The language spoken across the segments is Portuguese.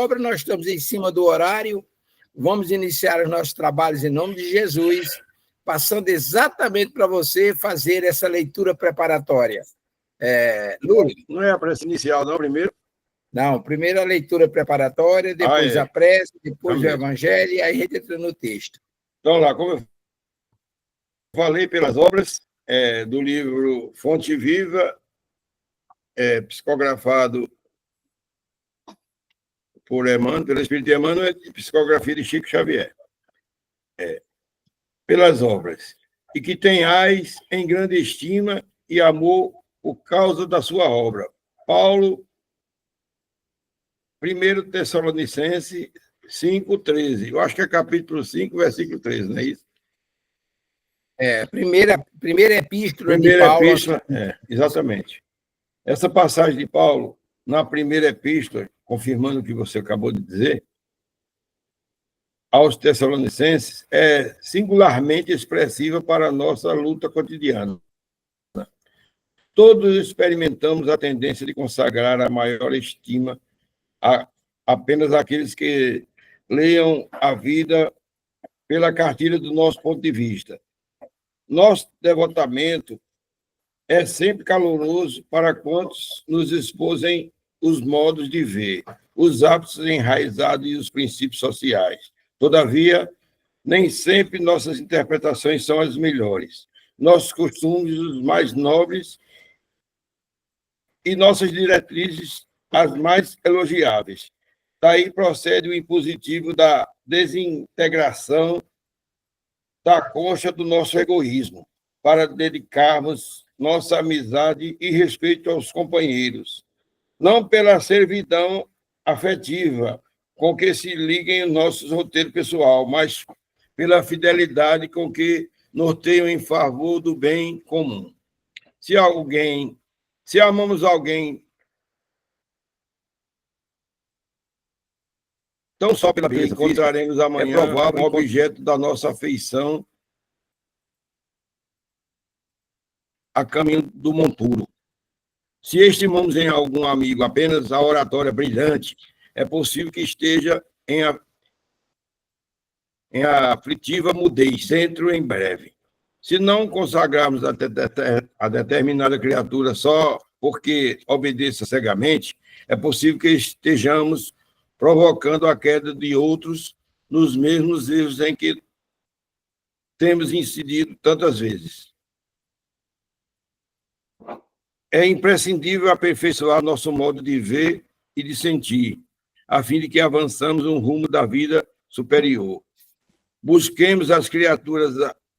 obra, nós estamos em cima do horário, vamos iniciar os nossos trabalhos em nome de Jesus, passando exatamente para você fazer essa leitura preparatória. Lula? Não é a prece inicial, não, primeiro? Não, primeiro a leitura preparatória, depois a prece, depois o evangelho, e aí a gente entra no texto. Então, lá, como eu falei, pelas obras do livro Fonte Viva, psicografado por Emmanuel, pelo Espírito Emmanuel, e psicografia de Chico Xavier. Pelas obras. E que tenhais em grande estima e amor por causa da sua obra. Paulo, 1 Tessalonicenses 5:13. Eu acho que é capítulo 5, versículo 13, não é isso? Primeira epístola de Paulo. Epístola, exatamente. Essa passagem de Paulo, na primeira epístola, confirmando o que você acabou de dizer, aos Tessalonicenses, é singularmente expressiva para a nossa luta cotidiana. Todos experimentamos a tendência de consagrar a maior estima a apenas aqueles que leiam a vida pela cartilha do nosso ponto de vista. Nosso devotamento é sempre caloroso para quantos nos expusem os modos de ver, os hábitos enraizados e os princípios sociais. Todavia, nem sempre nossas interpretações são as melhores, nossos costumes os mais nobres e nossas diretrizes as mais elogiáveis. Daí procede o impositivo da desintegração da concha do nosso egoísmo, para dedicarmos nossa amizade e respeito aos companheiros, não pela servidão afetiva com que se liguem os nossos roteiros pessoal, mas pela fidelidade com que norteiam em favor do bem comum. Se amamos alguém tão só pela beleza, encontraremos amanhã um objeto da nossa afeição a caminho do monturo. Se estimamos em algum amigo apenas a oratória brilhante, é possível que esteja em aflitiva mudez dentro em breve. Se não consagrarmos a determinada criatura só porque obedeça cegamente, é possível que estejamos provocando a queda de outros nos mesmos erros em que temos incidido tantas vezes. É imprescindível aperfeiçoar nosso modo de ver e de sentir, a fim de que avançamos no rumo da vida superior. Busquemos as criaturas,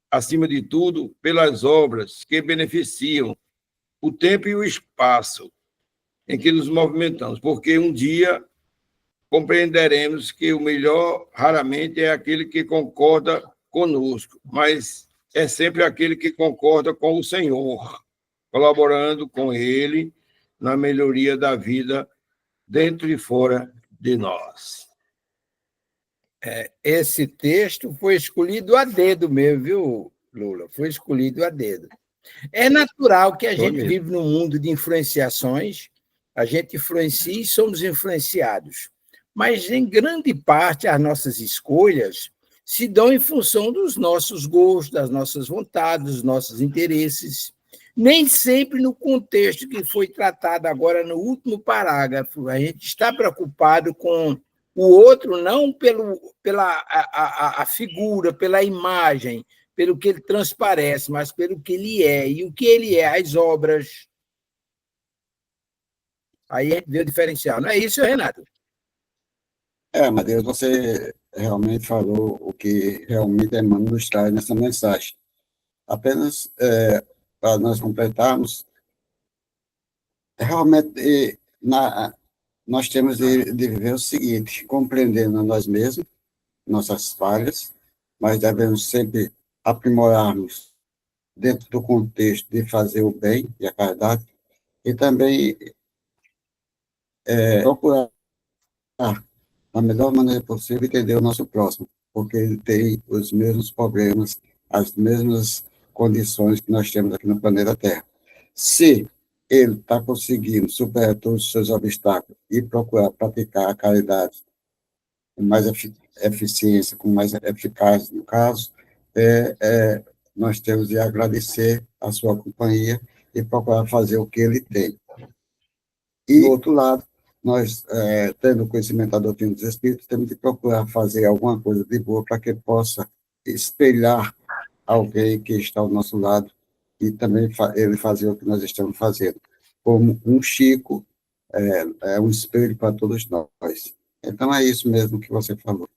acima de tudo, pelas obras que beneficiam o tempo e o espaço em que nos movimentamos, porque um dia compreenderemos que o melhor raramente é aquele que concorda conosco, mas é sempre aquele que concorda com o Senhor, colaborando com Ele na melhoria da vida dentro e fora de nós. Esse texto foi escolhido a dedo mesmo, viu, Lula? Foi escolhido a dedo. É natural que a gente vive num mundo de influenciações, a gente influencia e somos influenciados. Mas, em grande parte, as nossas escolhas se dão em função dos nossos gostos, das nossas vontades, dos nossos interesses. Nem sempre no contexto que foi tratado agora no último parágrafo. A gente está preocupado com o outro não pela a figura, pela imagem, pelo que ele transparece, mas pelo que ele é. E o que ele é? As obras. Aí a gente vê o diferencial. Não é isso, Renato? Matheus, você realmente falou o que realmente Emmanuel nos traz nessa mensagem. Apenas para nós completarmos, realmente nós temos de viver o seguinte, compreendendo a nós mesmos, nossas falhas, mas devemos sempre aprimorarmos dentro do contexto de fazer o bem e a caridade, e também procurar, da melhor maneira possível, entender o nosso próximo, porque ele tem os mesmos problemas, as mesmas condições que nós temos aqui no planeta Terra. Se ele está conseguindo superar todos os seus obstáculos e procurar praticar a caridade com mais eficiência, com mais eficácia, no caso, nós temos de agradecer a sua companhia e procurar fazer o que ele tem. E, do outro lado, nós, tendo conhecimento da doutrina dos Espíritos, temos de procurar fazer alguma coisa de boa para que possa espelhar alguém que está ao nosso lado e também ele fazer o que nós estamos fazendo. Como um Chico, um espelho para todos nós. Então, é isso mesmo que você falou.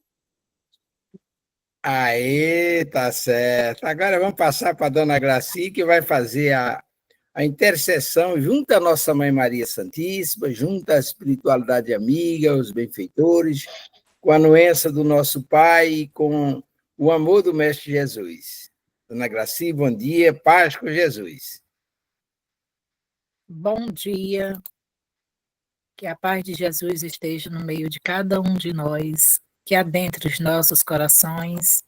Aí, tá certo. Agora vamos passar para a dona Graci, que vai fazer a intercessão junto à nossa Mãe Maria Santíssima, junto à espiritualidade amiga, os benfeitores, com a anuência do nosso Pai e com o amor do Mestre Jesus. Dona Graci, bom dia, paz com Jesus. Bom dia, que a paz de Jesus esteja no meio de cada um de nós, que adentre os nossos corações.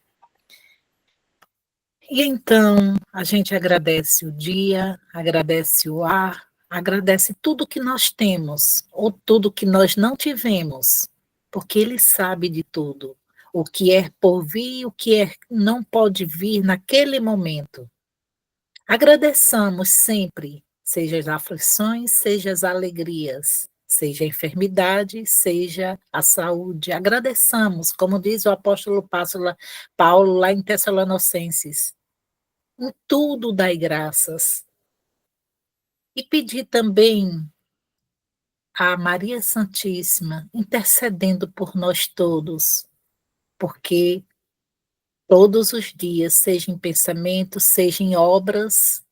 E então, a gente agradece o dia, agradece o ar, agradece tudo que nós temos, ou tudo que nós não tivemos, porque Ele sabe de tudo, o que é por vir, o que não pode vir naquele momento. Agradeçamos sempre, seja as aflições, seja as alegrias, seja a enfermidade, seja a saúde. Agradeçamos, como diz o apóstolo Paulo lá em Tessalonicenses. Em tudo dai graças. E pedir também a Maria Santíssima, intercedendo por nós todos, porque todos os dias, seja em pensamento, seja em obras,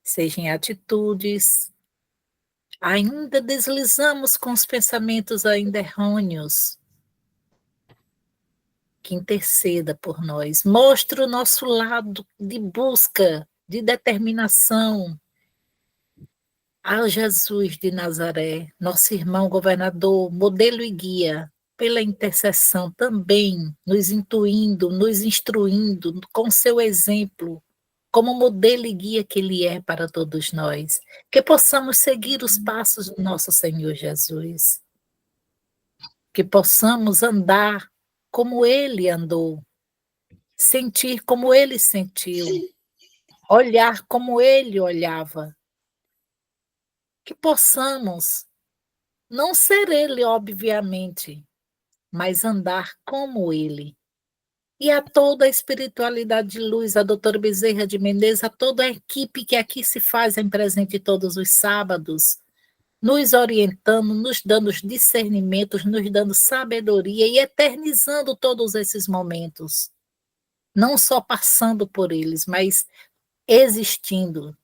seja em atitudes, ainda deslizamos com os pensamentos ainda errôneos, que interceda por nós, mostre o nosso lado de busca, de determinação, ao Jesus de Nazaré, nosso irmão governador, modelo e guia, pela intercessão também, nos intuindo, nos instruindo com seu exemplo, como modelo e guia que ele é para todos nós, que possamos seguir os passos do nosso Senhor Jesus, que possamos andar como ele andou, sentir como ele sentiu, olhar como ele olhava, que possamos não ser ele, obviamente, mas andar como ele. E a toda a espiritualidade de luz, a doutora Bezerra de Menezes, a toda a equipe que aqui se faz em presente todos os sábados, nos orientando, nos dando os discernimentos, nos dando sabedoria e eternizando todos esses momentos. Não só passando por eles, mas existindo,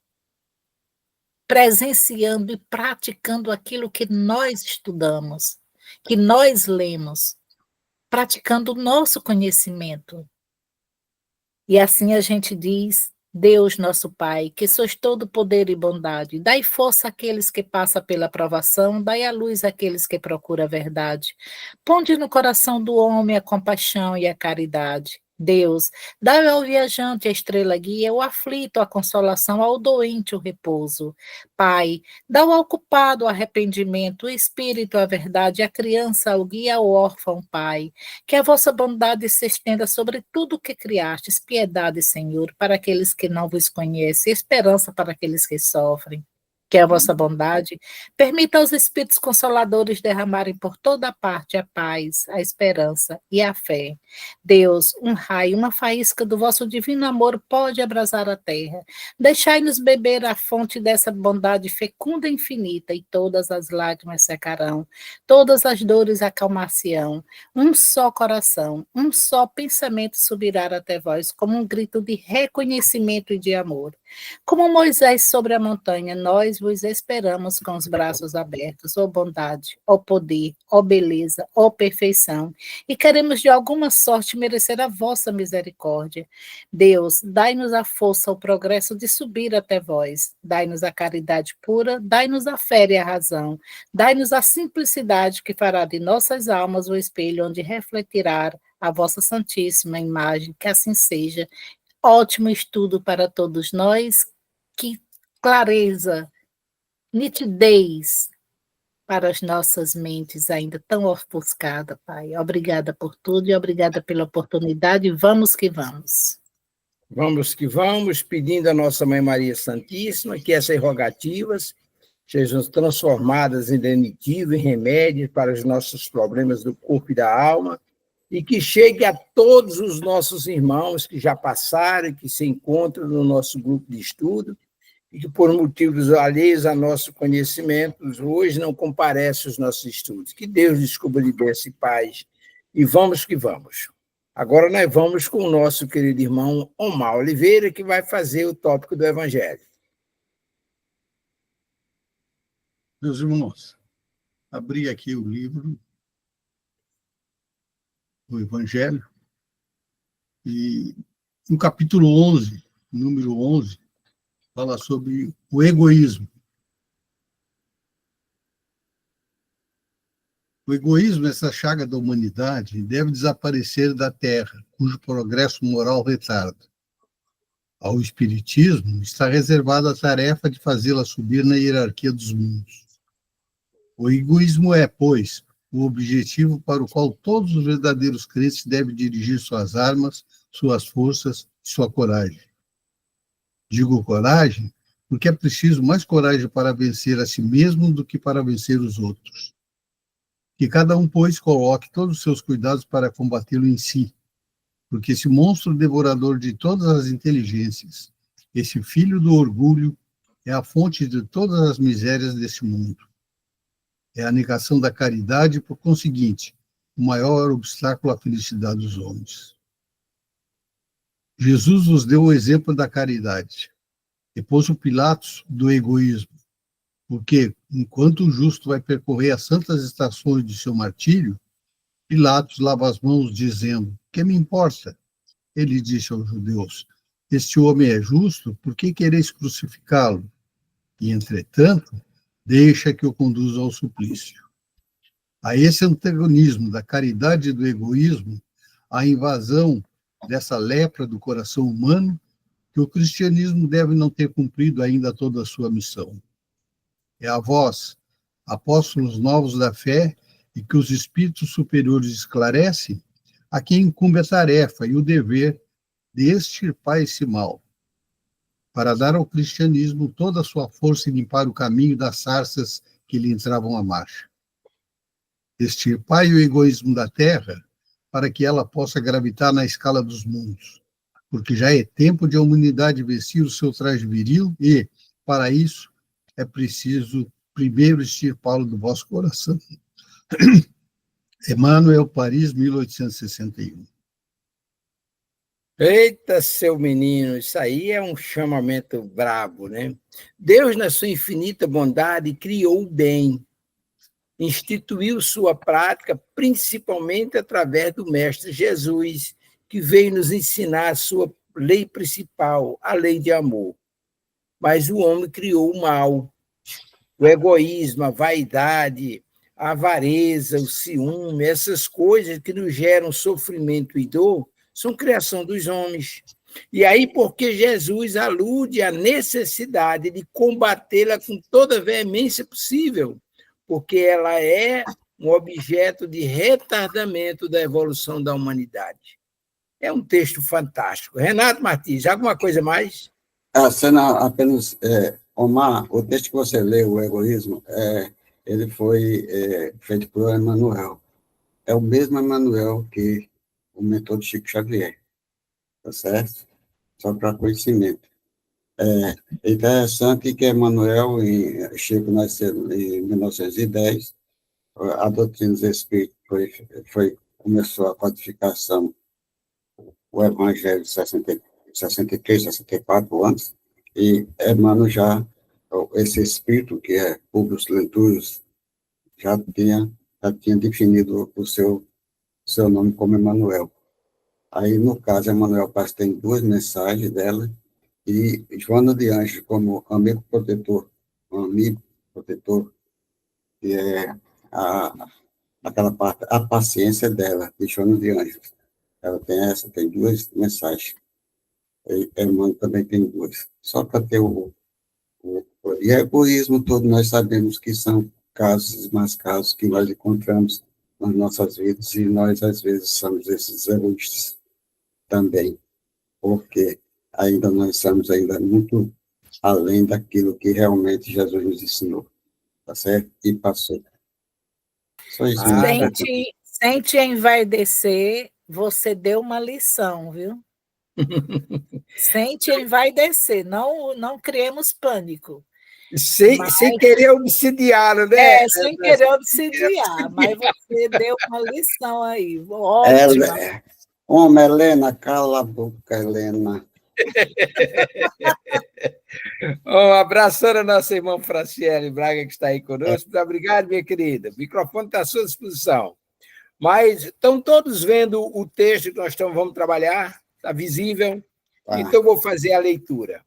presenciando e praticando aquilo que nós estudamos, que nós lemos, praticando o nosso conhecimento. E assim a gente diz: Deus, nosso Pai, que sois todo poder e bondade, dai força àqueles que passam pela provação, dai a luz àqueles que procuram a verdade. Ponde no coração do homem a compaixão e a caridade. Deus, dai ao viajante a estrela guia, ao aflito a consolação, ao doente o repouso. Pai, dá ao culpado o arrependimento, o espírito a verdade, a criança o guia, ao órfão, Pai. Que a vossa bondade se estenda sobre tudo o que criastes, piedade, Senhor, para aqueles que não vos conhecem, esperança para aqueles que sofrem. Que a vossa bondade permita aos Espíritos Consoladores derramarem por toda parte a paz, a esperança e a fé. Deus, um raio, uma faísca do vosso divino amor pode abrasar a terra. Deixai-nos beber a fonte dessa bondade fecunda e infinita, e todas as lágrimas secarão, todas as dores acalmar-se-ão. Um só coração, um só pensamento subirá até vós, como um grito de reconhecimento e de amor. Como Moisés sobre a montanha, nós vos esperamos com os braços abertos, ó bondade, ó poder, ó beleza, ó perfeição, e queremos de alguma sorte merecer a vossa misericórdia. Deus, dai-nos a força, o progresso de subir até vós, dai-nos a caridade pura, dai-nos a fé e a razão, dai-nos a simplicidade que fará de nossas almas o espelho onde refletirá a vossa santíssima imagem, que assim seja. Ótimo estudo para todos nós, que clareza, nitidez, para as nossas mentes ainda tão ofuscadas, Pai. Obrigada por tudo e obrigada pela oportunidade. Vamos que vamos. Vamos que vamos, pedindo a nossa Mãe Maria Santíssima que essas rogativas sejam transformadas em lenitivo, em remédio para os nossos problemas do corpo e da alma, e que chegue a todos os nossos irmãos que já passaram, que se encontram no nosso grupo de estudo, e que, por motivos alheios a nosso conhecimento, hoje não comparecem aos nossos estudos. Que Deus descubra liberta e paz. E vamos que vamos. Agora nós vamos com o nosso querido irmão Omar Oliveira, que vai fazer o tópico do Evangelho. Meus irmãos, abri aqui o livro do Evangelho e no capítulo 11, número 11, fala sobre o egoísmo. O egoísmo, essa chaga da humanidade, deve desaparecer da Terra, cujo progresso moral retarda. Ao Espiritismo está reservada a tarefa de fazê-la subir na hierarquia dos mundos. O egoísmo é, pois, o objetivo para o qual todos os verdadeiros crentes devem dirigir suas armas, suas forças e sua coragem. Digo coragem porque é preciso mais coragem para vencer a si mesmo do que para vencer os outros. Que cada um, pois, coloque todos os seus cuidados para combatê-lo em si, porque esse monstro devorador de todas as inteligências, esse filho do orgulho, é a fonte de todas as misérias deste mundo. É a negação da caridade e, por conseguinte, o maior obstáculo à felicidade dos homens. Jesus nos deu o exemplo da caridade, e pôs o Pilatos do egoísmo, porque, enquanto o justo vai percorrer as santas estações de seu martírio, Pilatos lava as mãos, dizendo: "Que me importa?" Ele disse aos judeus: "Este homem é justo, por que quereis crucificá-lo? E, entretanto, deixa que o conduza ao suplício." A esse antagonismo da caridade e do egoísmo, a invasão dessa lepra do coração humano, que o cristianismo deve não ter cumprido ainda toda a sua missão. É a vós, apóstolos novos da fé, e que os espíritos superiores esclarecem, a quem incumbe a tarefa e o dever de extirpar esse mal, para dar ao cristianismo toda a sua força e limpar o caminho das sarças que lhe entravam à marcha. Extirpai o egoísmo da terra, para que ela possa gravitar na escala dos mundos, porque já é tempo de a humanidade vestir o seu traje viril e, para isso, é preciso primeiro extirpá-lo do vosso coração. Emmanuel, Paris, 1861. Eita, seu menino, isso aí é um chamamento brabo, né? Deus, na sua infinita bondade, criou o bem, instituiu sua prática principalmente através do Mestre Jesus, que veio nos ensinar a sua lei principal, a lei de amor. Mas o homem criou o mal, o egoísmo, a vaidade, a avareza, o ciúme, essas coisas que nos geram sofrimento e dor, são criação dos homens. E aí, porque Jesus alude à necessidade de combatê-la com toda a veemência possível, porque ela é um objeto de retardamento da evolução da humanidade. É um texto fantástico. Renato Martins, alguma coisa mais? A cena apenas, Omar, o texto que você leu, o egoísmo, ele foi feito por Emmanuel. É o mesmo Emmanuel que o mentor de Chico Xavier, tá certo? Só para conhecimento. É interessante que Emmanuel e Chico nasceram em 1910, a doutrina dos Espíritos começou a codificação, o Evangelho de 63, 64 anos, e Emmanuel já, esse Espírito, que é Publius Lentulus, já tinha definido o seu nome como Emmanuel. Aí, no caso, Emmanuel Paz tem duas mensagens dela, e Joana de Anjos, como amigo protetor, que é aquela parte, a paciência dela, de Joana de Anjos. Ela tem duas mensagens. E Emmanuel também tem duas. Só para ter e egoísmo, todos nós sabemos que são casos e mais casos que nós encontramos nas nossas vidas, e nós, às vezes, somos esses egoístas também, porque ainda nós estamos ainda muito além daquilo que realmente Jesus nos ensinou, tá certo? E passou. Só isso mesmo. Sem te envaidecer, você deu uma lição, viu? Sem te envaidecer, não criemos pânico. Sem querer obsidiá-lo, né? Sem querer obsidiar, mas você deu uma lição aí, ótima. Homem, Helena, cala a boca, Helena. Um abraço à nossa irmã Franciele Braga, que está aí conosco. Muito obrigado, minha querida. O microfone está à sua disposição. Mas estão todos vendo o texto que nós vamos trabalhar? Está visível? Então, vou fazer a leitura.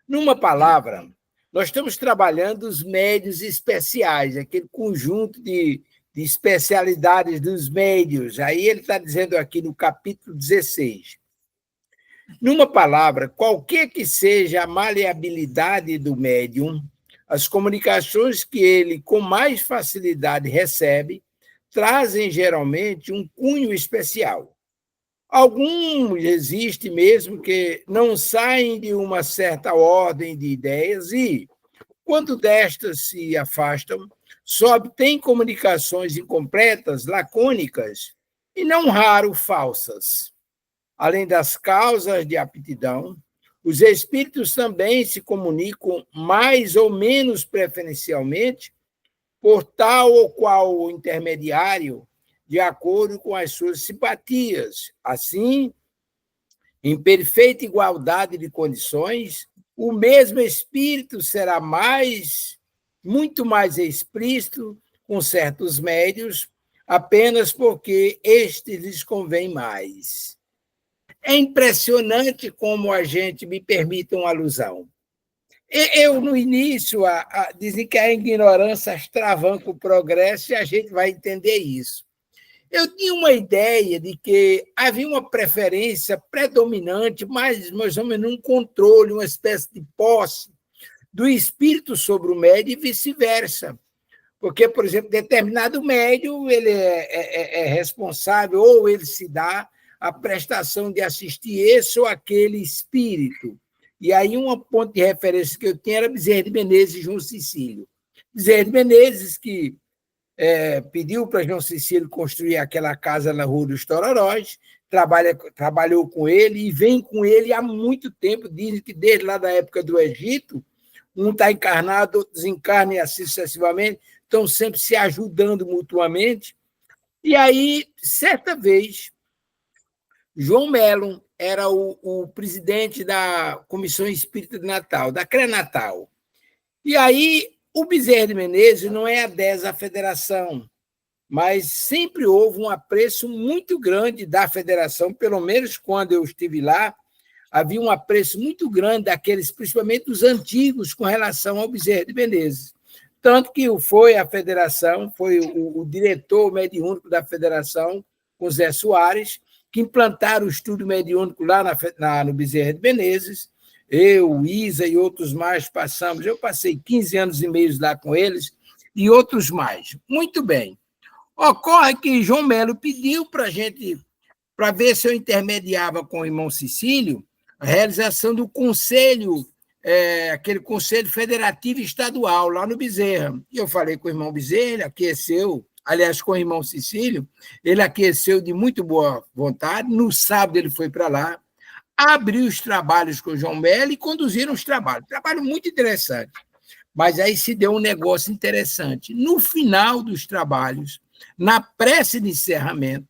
Numa palavra, nós estamos trabalhando os médios especiais, aquele conjunto de especialidades dos médios. Aí ele está dizendo aqui no capítulo 16. Numa palavra, qualquer que seja a maleabilidade do médium, as comunicações que ele com mais facilidade recebe trazem geralmente um cunho especial. Alguns existem mesmo que não saem de uma certa ordem de ideias e, quando destas se afastam, só obtêm comunicações incompletas, lacônicas e, não raro, falsas. Além das causas de aptidão, os espíritos também se comunicam mais ou menos preferencialmente por tal ou qual intermediário, de acordo com as suas simpatias. Assim, em perfeita igualdade de condições, o mesmo espírito será muito mais explícito com certos médios, apenas porque estes lhes convém mais. É impressionante como a gente, me permite uma alusão. Eu, no início, dizem que a ignorância atravanca o progresso e a gente vai entender isso. Eu tinha uma ideia de que havia uma preferência predominante, mais ou menos um controle, uma espécie de posse do espírito sobre o médium e vice-versa. Porque, por exemplo, determinado médium ele é responsável ou ele se dá a prestação de assistir esse ou aquele espírito. E aí, uma ponto de referência que eu tinha era Bezerra de Menezes e João Cecílio. Bezerra de Menezes, que pediu para João Cecílio construir aquela casa na Rua dos Tororós, trabalhou com ele e vem com ele há muito tempo, dizem que desde lá da época do Egito, um está encarnado, outro desencarna e assim sucessivamente, estão sempre se ajudando mutuamente. E aí, certa vez, João Melo era o presidente da Comissão Espírita de Natal, da CRE-Natal. E aí, o Bezerra de Menezes não é adesa à federação, mas sempre houve um apreço muito grande da federação, pelo menos quando eu estive lá, havia um apreço muito grande daqueles, principalmente dos antigos, com relação ao Bezerra de Menezes. Tanto que foi a federação, foi o diretor mediúnico da federação, com Zé Soares, que implantaram o estudo mediúnico lá no Bezerra de Menezes. Eu, Isa e outros mais passamos. Eu passei 15 anos e meio lá com eles e outros mais. Muito bem. Ocorre que João Melo pediu para a gente, para ver se eu intermediava com o irmão Cecílio, a realização do conselho, aquele conselho federativo estadual, lá no Bezerra. E eu falei com o irmão Bezerra, ele aqueceu, aliás, com o irmão Cecílio, ele aqueceu de muito boa vontade. No sábado ele foi para lá, abriu os trabalhos com o João Melo e conduziram os trabalhos. Trabalho muito interessante. Mas aí se deu um negócio interessante. No final dos trabalhos, na prece de encerramento,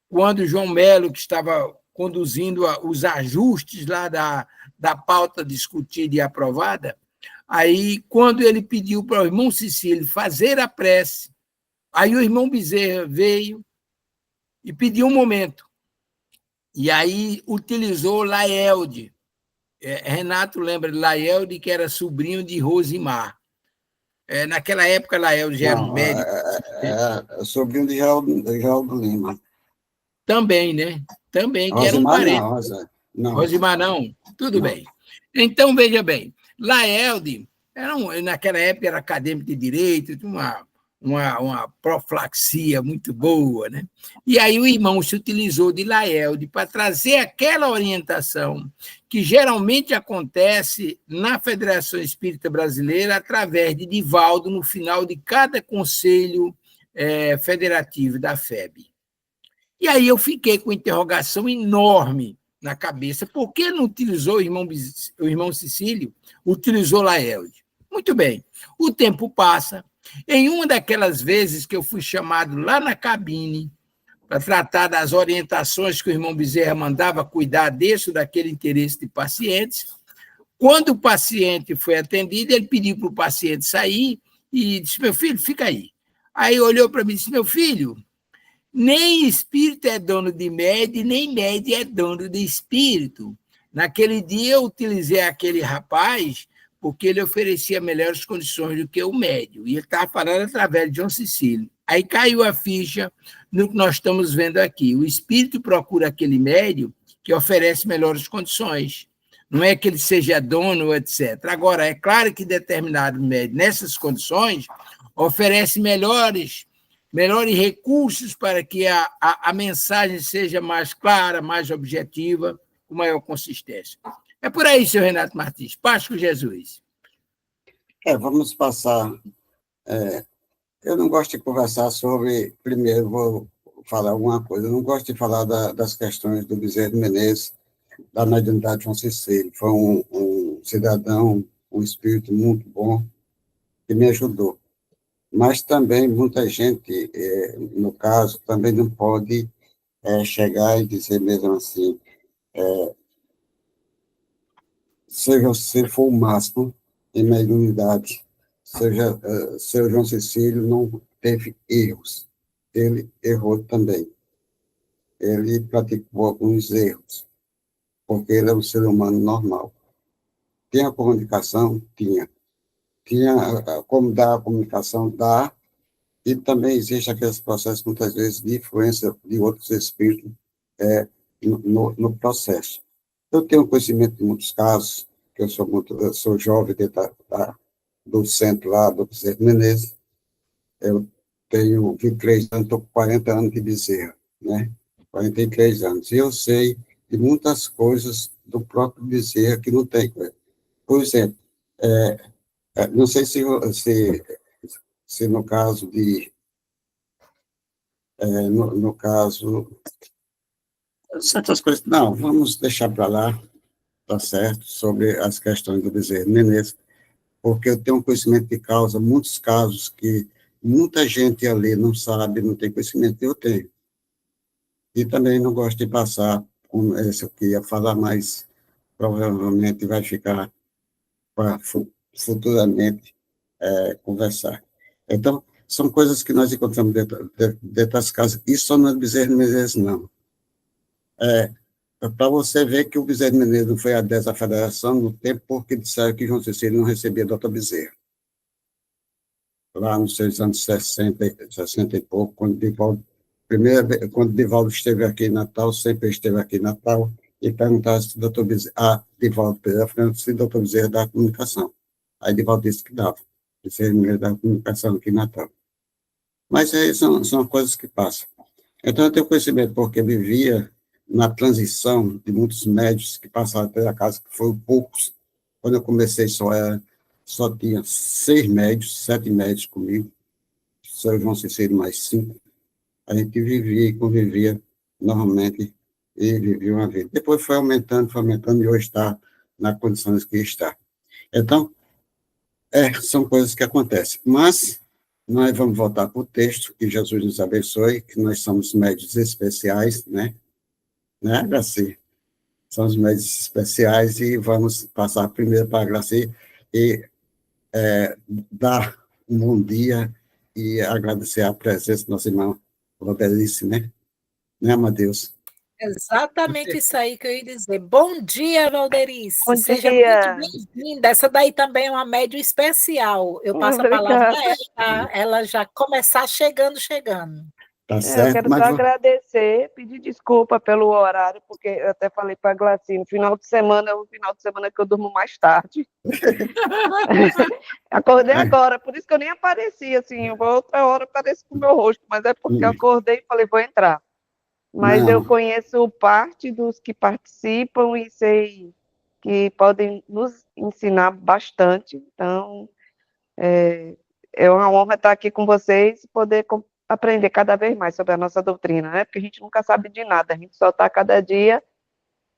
quando o João Melo, que estava conduzindo os ajustes lá da pauta discutida e aprovada, aí, quando ele pediu para o irmão Cecílio fazer a prece, aí o irmão Bezerra veio e pediu um momento. E aí utilizou Laelde. Renato lembra de Laelde, que era sobrinho de Rosimar. Naquela época, Laelde já era um médico. Sobrinho de Geraldo Lima. Também, né? Também, que Rosimar, era um parente. não. Rosimar, não? Tudo bem. Então, veja bem, Laelde Naquela época era acadêmico de direito, tinha uma profilaxia muito boa, né? E aí o irmão se utilizou de Laelde para trazer aquela orientação que geralmente acontece na Federação Espírita Brasileira através de Divaldo no final de cada conselho federativo da FEB. E aí eu fiquei com interrogação enorme na cabeça. Por que não utilizou o irmão Cecílio? Utilizou Laelde. Muito bem. O tempo passa. Em uma daquelas vezes que eu fui chamado lá na cabine para tratar das orientações que o irmão Bezerra mandava cuidar desse ou daquele interesse de pacientes, quando o paciente foi atendido, ele pediu para o paciente sair e disse, meu filho, fica aí. Aí olhou para mim e disse, meu filho, nem espírito é dono de médio, nem médio é dono de espírito. Naquele dia eu utilizei aquele rapaz porque ele oferecia melhores condições do que o médio. E ele estava falando através de João Cecílio. Aí caiu a ficha no que nós estamos vendo aqui. O espírito procura aquele médio que oferece melhores condições. Não é que ele seja dono, etc. Agora, é claro que determinado médio, nessas condições, oferece melhores recursos para que a mensagem seja mais clara, mais objetiva, com maior consistência. É por aí, senhor Renato Martins. Paz com Jesus. Vamos passar. Eu não gosto de conversar sobre. Primeiro, vou falar uma coisa. Eu não gosto de falar das questões do Bezerra de Menezes, da mediunidade João Cecílio. Foi um cidadão, um espírito muito bom, que me ajudou. Mas também muita gente, no caso, também não pode chegar e dizer mesmo assim. Se for o máximo em mediunidade, seu João Cecílio não teve erros. Ele errou também. Ele praticou alguns erros, porque ele é um ser humano normal. Tinha comunicação? Tinha. Tinha como dar a comunicação? Dá. E também existe aqueles processos, muitas vezes, de influência de outros espíritos no processo. Eu tenho conhecimento de muitos casos, que eu sou jovem dentro do centro lá, do Bezerra de Menezes. Eu tenho 23 anos, estou com 40 anos de Bezerra, né? 43 anos. E eu sei de muitas coisas do próprio Bezerra que não tem. Por exemplo, não sei se no caso de... no caso... certas coisas... Não, vamos deixar para lá, tá certo, sobre as questões do Bezerra de Menezes, porque eu tenho conhecimento de causa, muitos casos que muita gente ali não sabe, não tem conhecimento, eu tenho. E também não gosto de passar com esse que ia falar, mas provavelmente vai ficar para futuramente conversar. Então, são coisas que nós encontramos dentro das casas. Isso não é Bezerra de Menezes, não. Para você ver que o Bezerra de Menezes não foi adepto à federação no tempo porque disseram que João Cecílio não recebia doutor Bezerra. Lá nos seus anos 60 e pouco, quando Divaldo esteve aqui em Natal, sempre esteve aqui em Natal, e perguntava se o doutor Bezerra, Divaldo Pereira, se o doutor Bezerra dava comunicação. Aí Divaldo disse que dava. Bezerra Menezes dava comunicação aqui em Natal. Mas são coisas que passam. Então, eu tenho conhecimento, porque vivia na transição de muitos médicos que passaram pela casa, que foram poucos. Quando eu comecei, só tinha 6 médicos, 7 médicos comigo, São João Cecílio mais 5. A gente vivia e convivia normalmente e vivia uma vida. Depois foi aumentando, e hoje está nas condições que está. Então, são coisas que acontecem. Mas nós vamos voltar para o texto, que Jesus nos abençoe, que nós somos médicos especiais, né, Graci? Somos médicos especiais e vamos passar primeiro para a Graci e dar um bom dia e agradecer a presença do nosso irmão Valderice, né, Amadeus? Exatamente isso aí que eu ia dizer. Bom dia, Valderice. Bom Seja dia. muito bem-vinda. Essa daí também é uma médium especial. Eu passo a palavra a ela, ela já começar chegando. Tá Eu certo? quero Mas só agradecer, pedir desculpa pelo horário, porque eu até falei para a Glacine, final de semana é o final de semana que eu durmo mais tarde. Acordei agora, por isso que eu nem apareci, assim, outra hora apareço com o meu rosto, mas é porque eu acordei e falei, vou entrar. Mas eu não, conheço parte dos que participam e sei que podem nos ensinar bastante, então é uma honra estar aqui com vocês e poder aprender cada vez mais sobre a nossa doutrina, né? Porque a gente nunca sabe de nada, a gente só está cada dia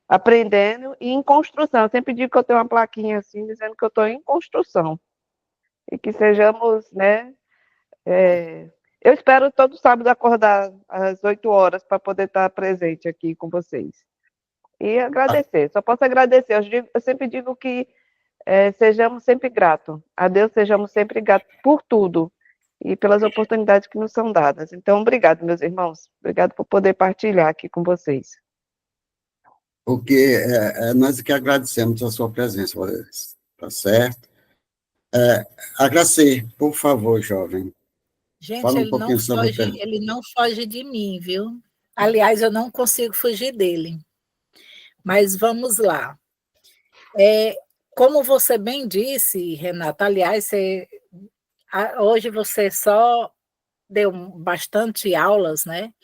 aprendendo e em construção. Eu sempre digo que eu tenho uma plaquinha assim, dizendo que eu estou em construção. E que sejamos, né? Eu espero todo sábado acordar às 8 horas para poder estar presente aqui com vocês. E agradecer, só posso agradecer. Eu sempre digo que sejamos sempre gratos. A Deus sejamos sempre gratos por tudo e pelas oportunidades que nos são dadas. Então, obrigado, meus irmãos. Obrigado por poder partilhar aqui com vocês. porque nós que agradecemos a sua presença, tá certo? Agradecer, por favor, jovem. Gente, Fala um pouquinho sobre o tema. ele não foge de mim, viu? Aliás, eu não consigo fugir dele. Mas vamos lá. Como você bem disse, Renata, aliás, hoje você só deu bastante aulas, né?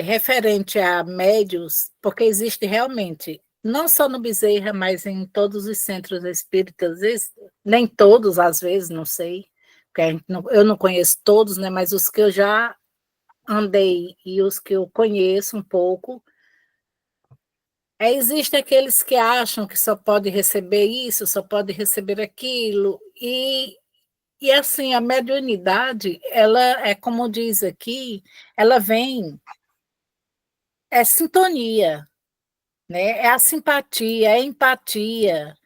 Referente a médios, porque existe realmente, não só no Bezerra, mas em todos os centros espíritas, nem todos, às vezes, não sei, porque eu não conheço todos, né? Mas os que eu já andei e os que eu conheço um pouco, existem aqueles que acham que só pode receber isso, só pode receber aquilo, e assim, a mediunidade, ela é como diz aqui, ela vem, é sintonia, né? É a simpatia, é a empatia,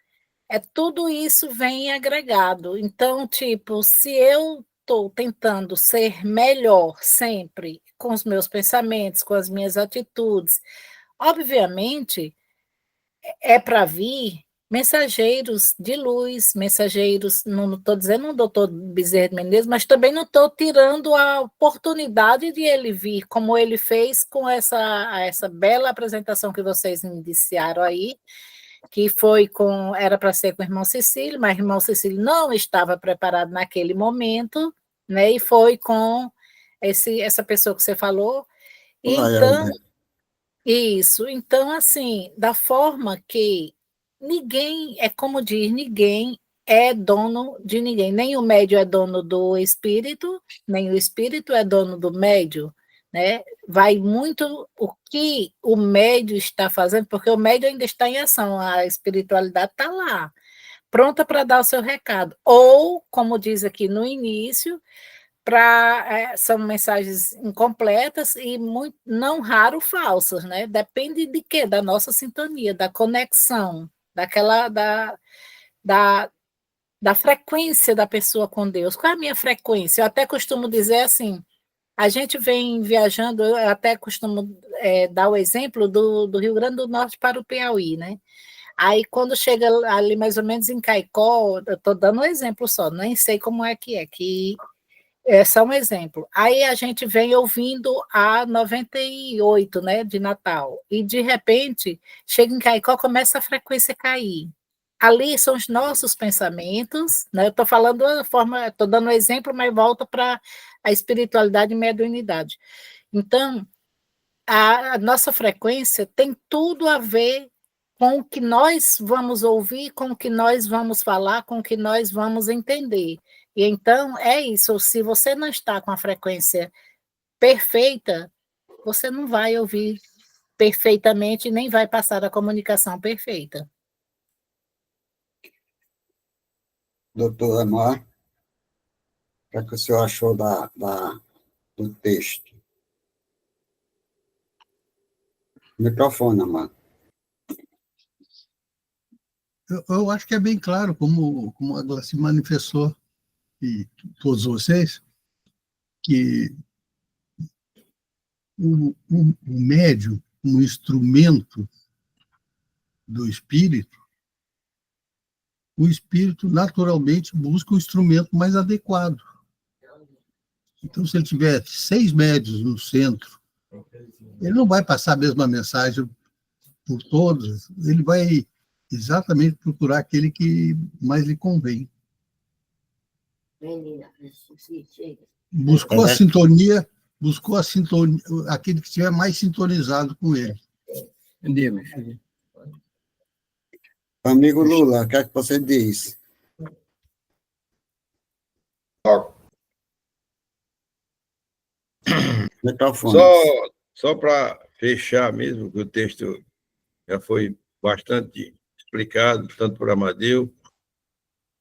tudo isso vem agregado. Então, tipo, se eu estou tentando ser melhor sempre com os meus pensamentos, com as minhas atitudes, obviamente é para vir mensageiros de luz, mensageiros, não estou dizendo o doutor Bezerra de Menezes, mas também não estou tirando a oportunidade de ele vir, como ele fez com essa bela apresentação que vocês iniciaram aí, que era para ser com o irmão Cecílio, mas o irmão Cecílio não estava preparado naquele momento, né? E foi com essa pessoa que você falou. Então, isso. Então, assim, da forma que ninguém, é como diz, ninguém é dono de ninguém. Nem o médio é dono do espírito, nem o espírito é dono do médio, né? Vai muito o que o médio está fazendo, porque o médio ainda está em ação, a espiritualidade está lá, pronta para dar o seu recado. Ou, como diz aqui no início, são mensagens incompletas e muito, não raro falsas, né? Depende de quê? Da nossa sintonia, da conexão, da, da frequência da pessoa com Deus. Qual é a minha frequência? Eu até costumo dizer assim, a gente vem viajando, eu até costumo dar o exemplo do Rio Grande do Norte para o Piauí, né? Aí, quando chega ali mais ou menos em Caicó, eu estou dando um exemplo só, nem sei como é, que é só um exemplo. Aí a gente vem ouvindo a 98, né, de Natal, e de repente, chega em Caicó, começa a frequência a cair. Ali são os nossos pensamentos, né? Eu estou falando da forma, estou dando um exemplo, mas volta para a espiritualidade e mediunidade. Então, a nossa frequência tem tudo a ver com o que nós vamos ouvir, com o que nós vamos falar, com o que nós vamos entender. E então é isso, se você não está com a frequência perfeita, você não vai ouvir perfeitamente, nem vai passar a comunicação perfeita. Doutor Amar, o que o senhor achou do texto? Microfone, Amar. Eu acho que é bem claro, como ela se manifestou, e todos vocês, que o médium, um instrumento do espírito, o espírito naturalmente busca o instrumento mais adequado. Então, se ele tiver 6 médios no centro, ele não vai passar a mesma mensagem por todos, ele vai exatamente procurar aquele que mais lhe convém. Buscou a sintonia, aquele que estiver mais sintonizado com ele. Entendi, meu filho. Amigo Lula, o que é que você diz? Microfone. Só para fechar mesmo, que o texto já foi bastante explicado, tanto por Amadeu,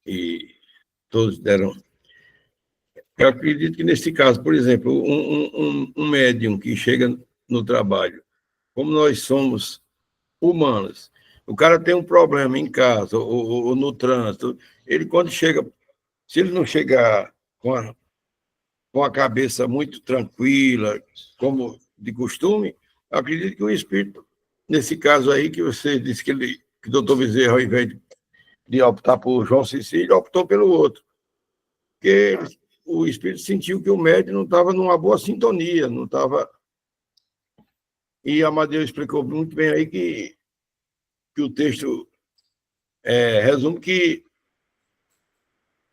e todos deram. Eu acredito que, nesse caso, por exemplo, um médium que chega no trabalho, como nós somos humanos, o cara tem um problema em casa ou no trânsito, ele, quando chega, se ele não chegar com a cabeça muito tranquila, como de costume, acredito que o espírito, nesse caso aí, que você disse que o doutor Bezerra, ao invés de optar por João Cecílio, optou pelo outro. Porque o espírito sentiu que o médium não estava numa boa sintonia, não estava. E Amadeu explicou muito bem aí que o texto resume que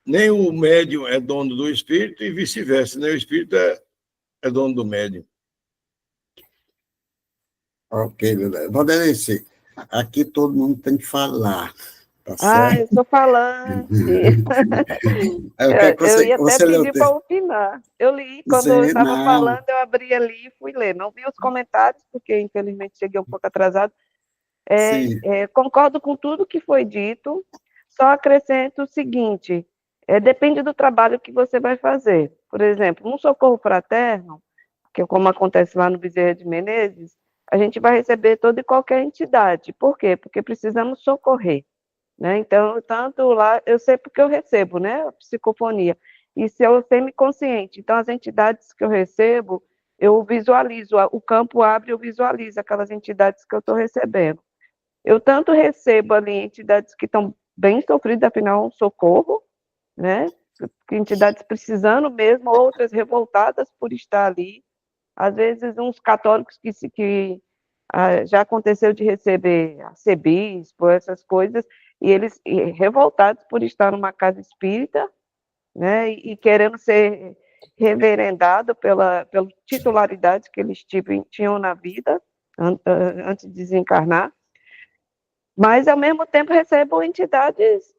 nem o médium é dono do espírito e vice-versa, nem o espírito é dono do médium. Ok, Lula. Valdelice, aqui todo mundo tem que falar, tá Ah, certo? eu sou falante. Eu ia até pedir para opinar. Eu li, quando eu estava falando, eu abri ali e fui ler. Não vi os comentários, porque infelizmente cheguei um pouco atrasado. Concordo com tudo que foi dito, só acrescento o seguinte: depende do trabalho que você vai fazer. Por exemplo, no socorro fraterno, que é como acontece lá no Bezerra de Menezes, a gente vai receber toda e qualquer entidade. Por quê? Porque precisamos socorrer. Né? Então, tanto lá, eu sei porque eu recebo, né, a psicofonia, e se eu semiconsciente, então as entidades que eu recebo, eu visualizo, o campo abre, eu visualizo aquelas entidades que eu estou recebendo. Eu tanto recebo ali entidades que estão bem sofridas, afinal, um socorro, né, entidades precisando mesmo, outras revoltadas por estar ali, às vezes uns católicos que já aconteceu de receber arcebispo, essas coisas, e eles revoltados por estar numa casa espírita, né, e querendo ser reverendado pela titularidade que eles tinham na vida, antes de desencarnar, mas, ao mesmo tempo, recebo entidades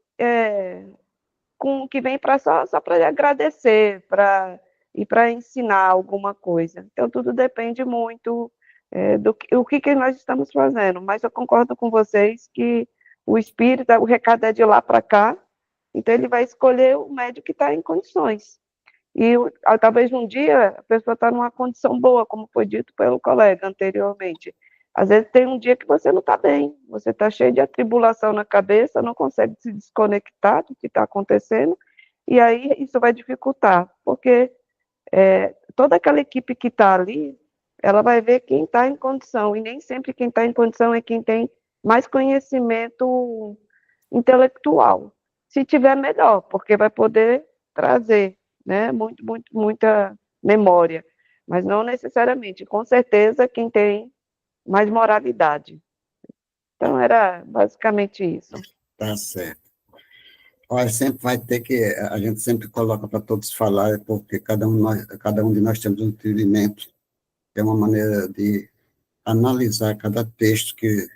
que vêm só para agradecer, e para ensinar alguma coisa. Então, tudo depende muito do que nós estamos fazendo, mas eu concordo com vocês que o espírito, o recado é de lá para cá, então ele vai escolher o médico que está em condições. E talvez um dia a pessoa está numa condição boa, como foi dito pelo colega anteriormente. Às vezes tem um dia que você não está bem, você está cheio de atribulação na cabeça, não consegue se desconectar do que está acontecendo, e aí isso vai dificultar, porque toda aquela equipe que está ali, ela vai ver quem está em condição, e nem sempre quem está em condição é quem tem mais conhecimento intelectual. Se tiver, melhor, porque vai poder trazer, né, muita memória, mas não necessariamente, com certeza quem tem mais moralidade. Então, era basicamente isso. Tá certo. Olha, sempre vai ter que, a gente sempre coloca para todos falar, porque cada um de nós temos um entendimento, é uma maneira de analisar cada texto que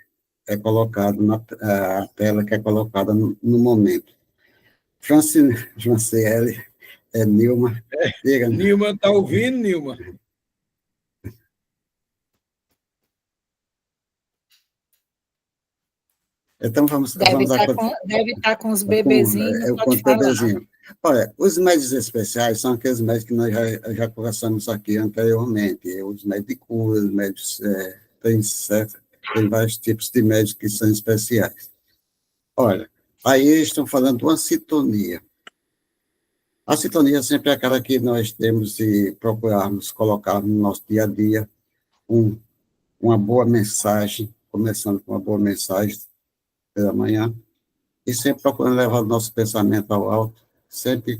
é colocado a tela que é colocada no momento. Franciele, Nilma. Diga, Nilma, está ouvindo, Nilma? Então, vamos deve estar com os bebezinhos. Com os bebezinhos. Olha, os médios especiais são aqueles médios que nós já conversamos aqui anteriormente, os médios de cura, os médios, tem vários tipos de médios que são especiais. Olha, aí estão falando de uma sintonia. A sintonia sempre é aquela que nós temos de procurarmos colocar no nosso dia a dia uma boa mensagem, começando com uma boa mensagem pela manhã, e sempre procurando levar o nosso pensamento ao alto, sempre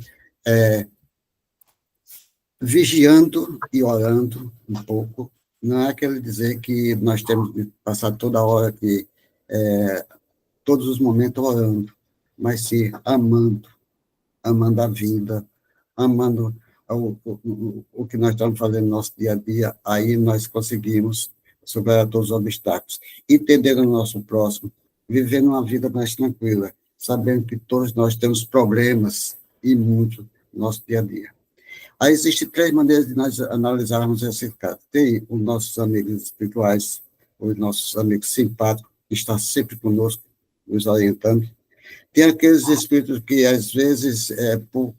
vigiando e orando um pouco. Não é querer dizer que nós temos de passar toda hora que todos os momentos orando, mas sim amando, amando a vida, amando o que nós estamos fazendo no nosso dia a dia, aí nós conseguimos superar todos os obstáculos, entender o nosso próximo, vivendo uma vida mais tranquila, sabendo que todos nós temos problemas e muito no nosso dia a dia. Aí existem 3 maneiras de nós analisarmos esse caso. Tem os nossos amigos espirituais, os nossos amigos simpáticos, que estão sempre conosco, nos orientando. Tem aqueles espíritos que, às vezes, por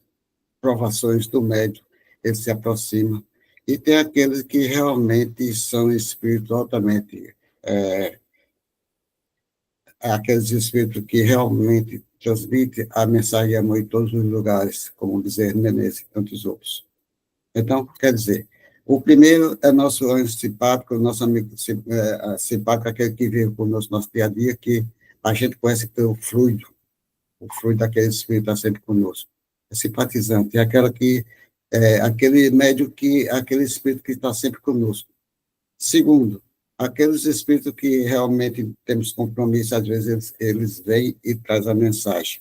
provações do médium, ele se aproxima. E tem aqueles que realmente são espíritos altamente... aqueles espíritos que realmente transmitem a mensagem de amor em todos os lugares, como o Bezerra de Menezes e tantos outros. Então, quer dizer, o primeiro é nosso anjo simpático, nosso amigo simpático, aquele que vive conosco no nosso dia a dia, que a gente conhece pelo fluido, o fluido daquele espírito está sempre conosco. É simpatizante, é aquele médium aquele espírito que está sempre conosco. Segundo, aqueles espíritos que realmente temos compromisso, às vezes eles vêm e trazem a mensagem.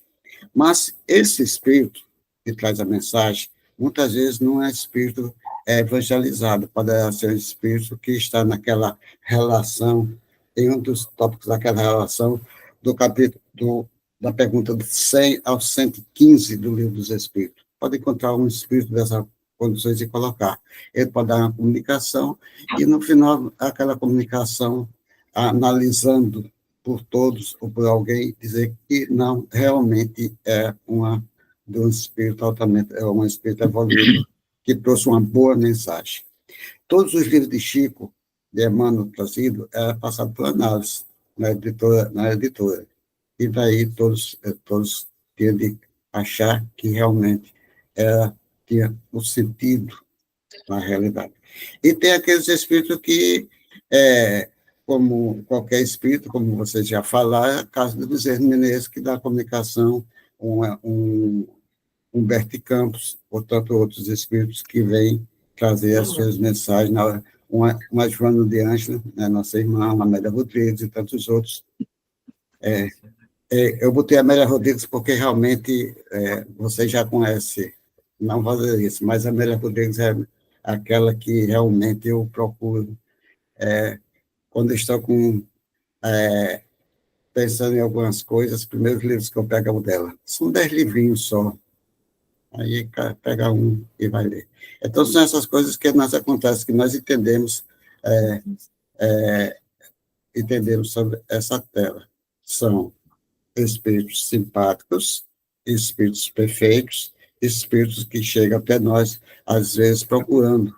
Mas esse espírito que traz a mensagem, muitas vezes não é espírito evangelizado, pode ser um espírito que está naquela relação, em um dos tópicos daquela relação, do capítulo, da pergunta do 100 ao 115 do Livro dos Espíritos. Pode encontrar um espírito dessas condições e colocar. Ele pode dar uma comunicação e, no final, aquela comunicação, analisando por todos ou por alguém, dizer que não, realmente é de um espírito altamente, é um espírito evoluído, que trouxe uma boa mensagem. Todos os livros de Chico, de Emmanuel trazido, era passado por análise na editora. E daí todos tinham de achar que realmente tinha um sentido na realidade. E tem aqueles espíritos que, como qualquer espírito, como vocês já falaram, é o caso do Bezerra de Menezes, que dá comunicação, Humberto Campos, ou tanto outros espíritos que vêm trazer as suas mensagens, uma Joana de Ângela, né, nossa irmã, a Amélia Rodrigues e tantos outros. Eu botei a Amélia Rodrigues porque realmente vocês já conhecem, não vou dizer isso, mas a Amélia Rodrigues é aquela que realmente eu procuro quando estou pensando em algumas coisas, os primeiros livros que eu pego é o dela. São 10 livrinhos só. Aí pega um e vai ler. Então, são essas coisas que nós acontecem, que nós entendemos sobre essa tela. São espíritos simpáticos, espíritos perfeitos, espíritos que chegam até nós, às vezes, procurando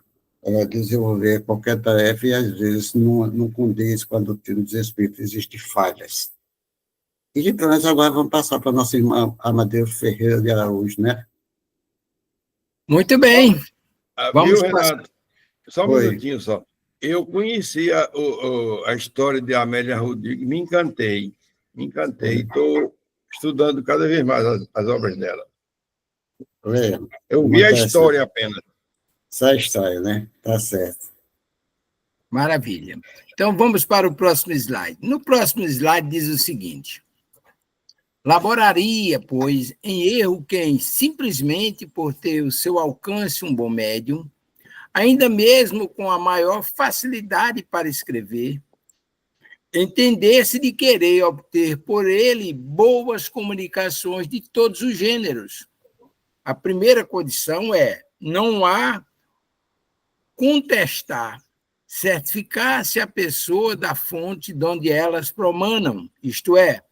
desenvolver qualquer tarefa e, às vezes, não condiz com a doutrina dos espíritos, existem falhas. E, então, nós agora vamos passar para a nossa irmã Amadeu Ferreira de Araújo, né? Muito bem. Viu, Renato? Só um Oi. minutinho só. Eu conhecia a história de Amélia Rodrigues, me encantei. Estou estudando cada vez mais as obras dela. Eu vi a história apenas. Só a história, né? Tá certo. Maravilha. Então, vamos para o próximo slide. No próximo slide diz o seguinte: laboraria, pois, em erro quem, simplesmente por ter o seu alcance um bom médium, ainda mesmo com a maior facilidade para escrever, entender-se de querer obter por ele boas comunicações de todos os gêneros. A primeira condição é: não há contestar, certificar-se a pessoa da fonte de onde elas promanam, isto é,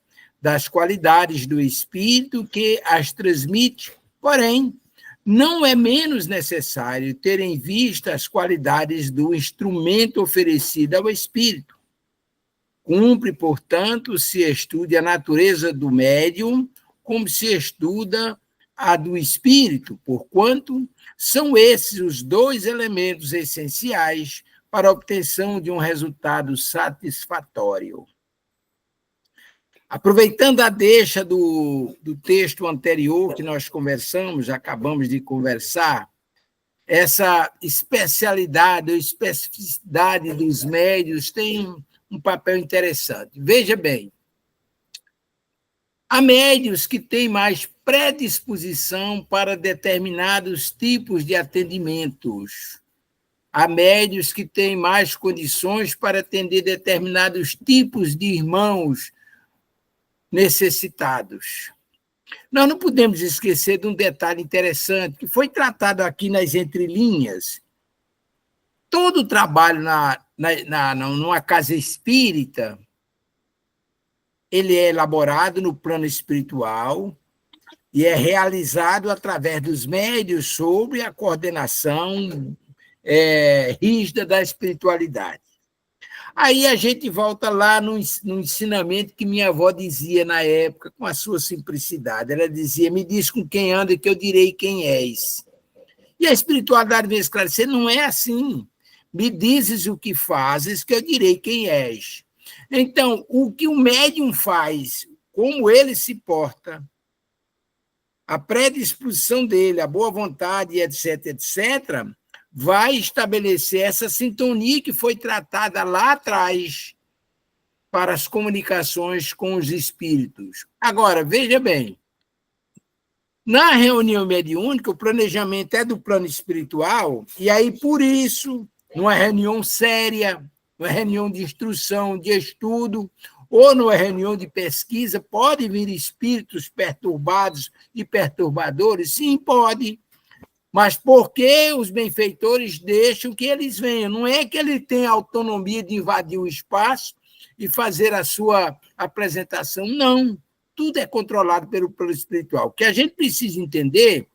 das qualidades do espírito que as transmite. Porém, não é menos necessário ter em vista as qualidades do instrumento oferecido ao espírito. Cumpre, portanto, se estude a natureza do médium, como se estuda a do espírito, porquanto são esses os 2 elementos essenciais para a obtenção de um resultado satisfatório. Aproveitando a deixa do texto anterior que nós conversamos, acabamos de conversar, essa especialidade ou especificidade dos médios tem um papel interessante. Veja bem, há médios que têm mais predisposição para determinados tipos de atendimentos. Há médios que têm mais condições para atender determinados tipos de irmãos necessitados. Nós não podemos esquecer de um detalhe interessante que foi tratado aqui nas entrelinhas. Todo o trabalho numa casa espírita, ele é elaborado no plano espiritual e é realizado através dos médios sob a coordenação rígida da espiritualidade. Aí a gente volta lá no ensinamento que minha avó dizia na época, com a sua simplicidade. Ela dizia, me diz com quem anda que eu direi quem és. E a espiritualidade veio esclarecer, não é assim. Me dizes o que fazes que eu direi quem és. Então, o que o médium faz, como ele se porta, a predisposição dele, a boa vontade, etc., etc., vai estabelecer essa sintonia que foi tratada lá atrás para as comunicações com os espíritos. Agora, veja bem, na reunião mediúnica, o planejamento é do plano espiritual, e aí, por isso, numa reunião séria, numa reunião de instrução, de estudo, ou numa reunião de pesquisa, pode vir espíritos perturbados e perturbadores? Sim, pode. Mas por que os benfeitores deixam que eles venham? Não é que ele tem autonomia de invadir o espaço e fazer a sua apresentação, não. Tudo é controlado pelo plano espiritual. O que a gente precisa entender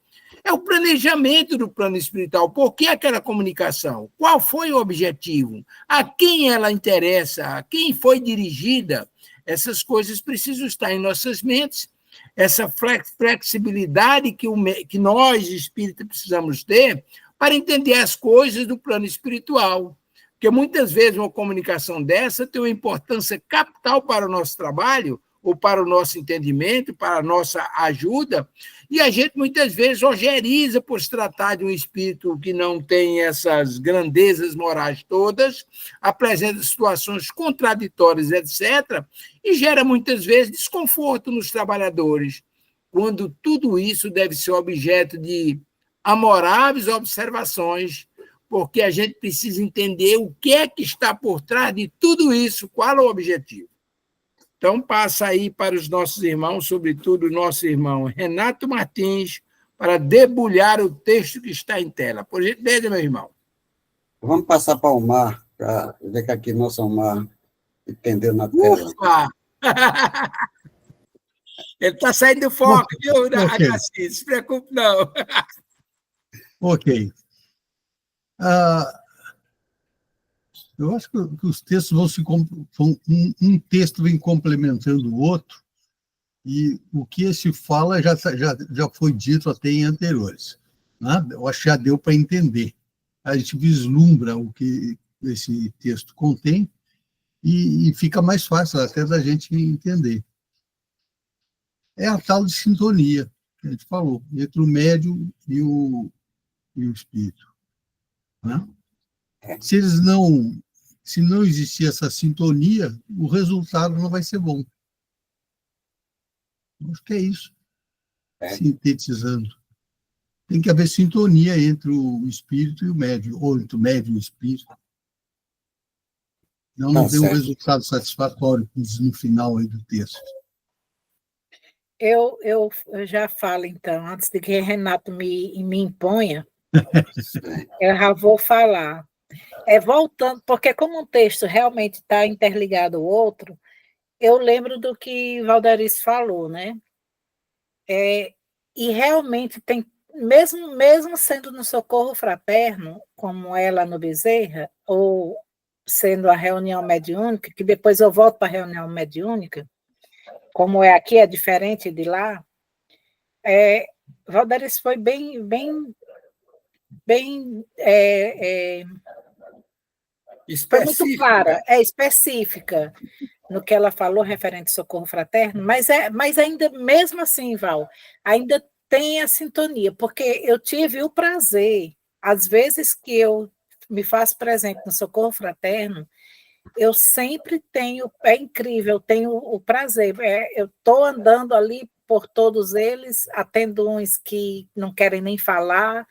é o planejamento do plano espiritual. Por que aquela comunicação? Qual foi o objetivo? A quem ela interessa? A quem foi dirigida? Essas coisas precisam estar em nossas mentes. Essa flexibilidade que nós, espíritas, precisamos ter para entender as coisas do plano espiritual. Porque muitas vezes uma comunicação dessa tem uma importância capital para o nosso trabalho, ou para o nosso entendimento, para a nossa ajuda, e a gente muitas vezes ojeriza por se tratar de um espírito que não tem essas grandezas morais todas, apresenta situações contraditórias, etc., e gera muitas vezes desconforto nos trabalhadores, quando tudo isso deve ser objeto de amoráveis observações, porque a gente precisa entender o que é que está por trás de tudo isso, qual é o objetivo. Então, passa aí para os nossos irmãos, sobretudo o nosso irmão Renato Martins, para debulhar o texto que está em tela. Por gentileza, meu irmão. Vamos passar para o Omar, para ver que aqui nosso Omar entendeu na tela. Ufa! Ele está saindo do foco, viu, Agaci? Não se preocupe, não. Ok. Eu acho que os textos um texto vem complementando o outro, e o que esse fala já foi dito até em anteriores. Né? Eu acho que já deu para entender. A gente vislumbra o que esse texto contém e fica mais fácil até da gente entender. É a tal de sintonia que a gente falou, entre o médium e o espírito. Né? Se não existir essa sintonia, o resultado não vai ser bom. Acho que é isso. Sintetizando. Tem que haver sintonia entre o espírito e o médium, ou entre o médium e o espírito. Não tem um resultado satisfatório, no final aí do texto. Eu já falo, então, antes de que Renato me imponha, eu já vou falar. Voltando, porque como um texto realmente está interligado ao outro, eu lembro do que Valderice falou, né? E realmente tem, mesmo sendo no socorro fraterno, como é lá no Bezerra, ou sendo a reunião mediúnica, que depois eu volto para a reunião mediúnica, como é aqui, é diferente de lá, Valderice foi bem foi muito clara, específica no que ela falou referente ao socorro fraterno, mas ainda, mesmo assim, Val, ainda tem a sintonia, porque eu tive o prazer, às vezes que eu me faço presente no Socorro Fraterno, eu sempre tenho, é incrível, eu tenho o prazer, eu estou andando ali por todos eles, atendo uns que não querem nem falar,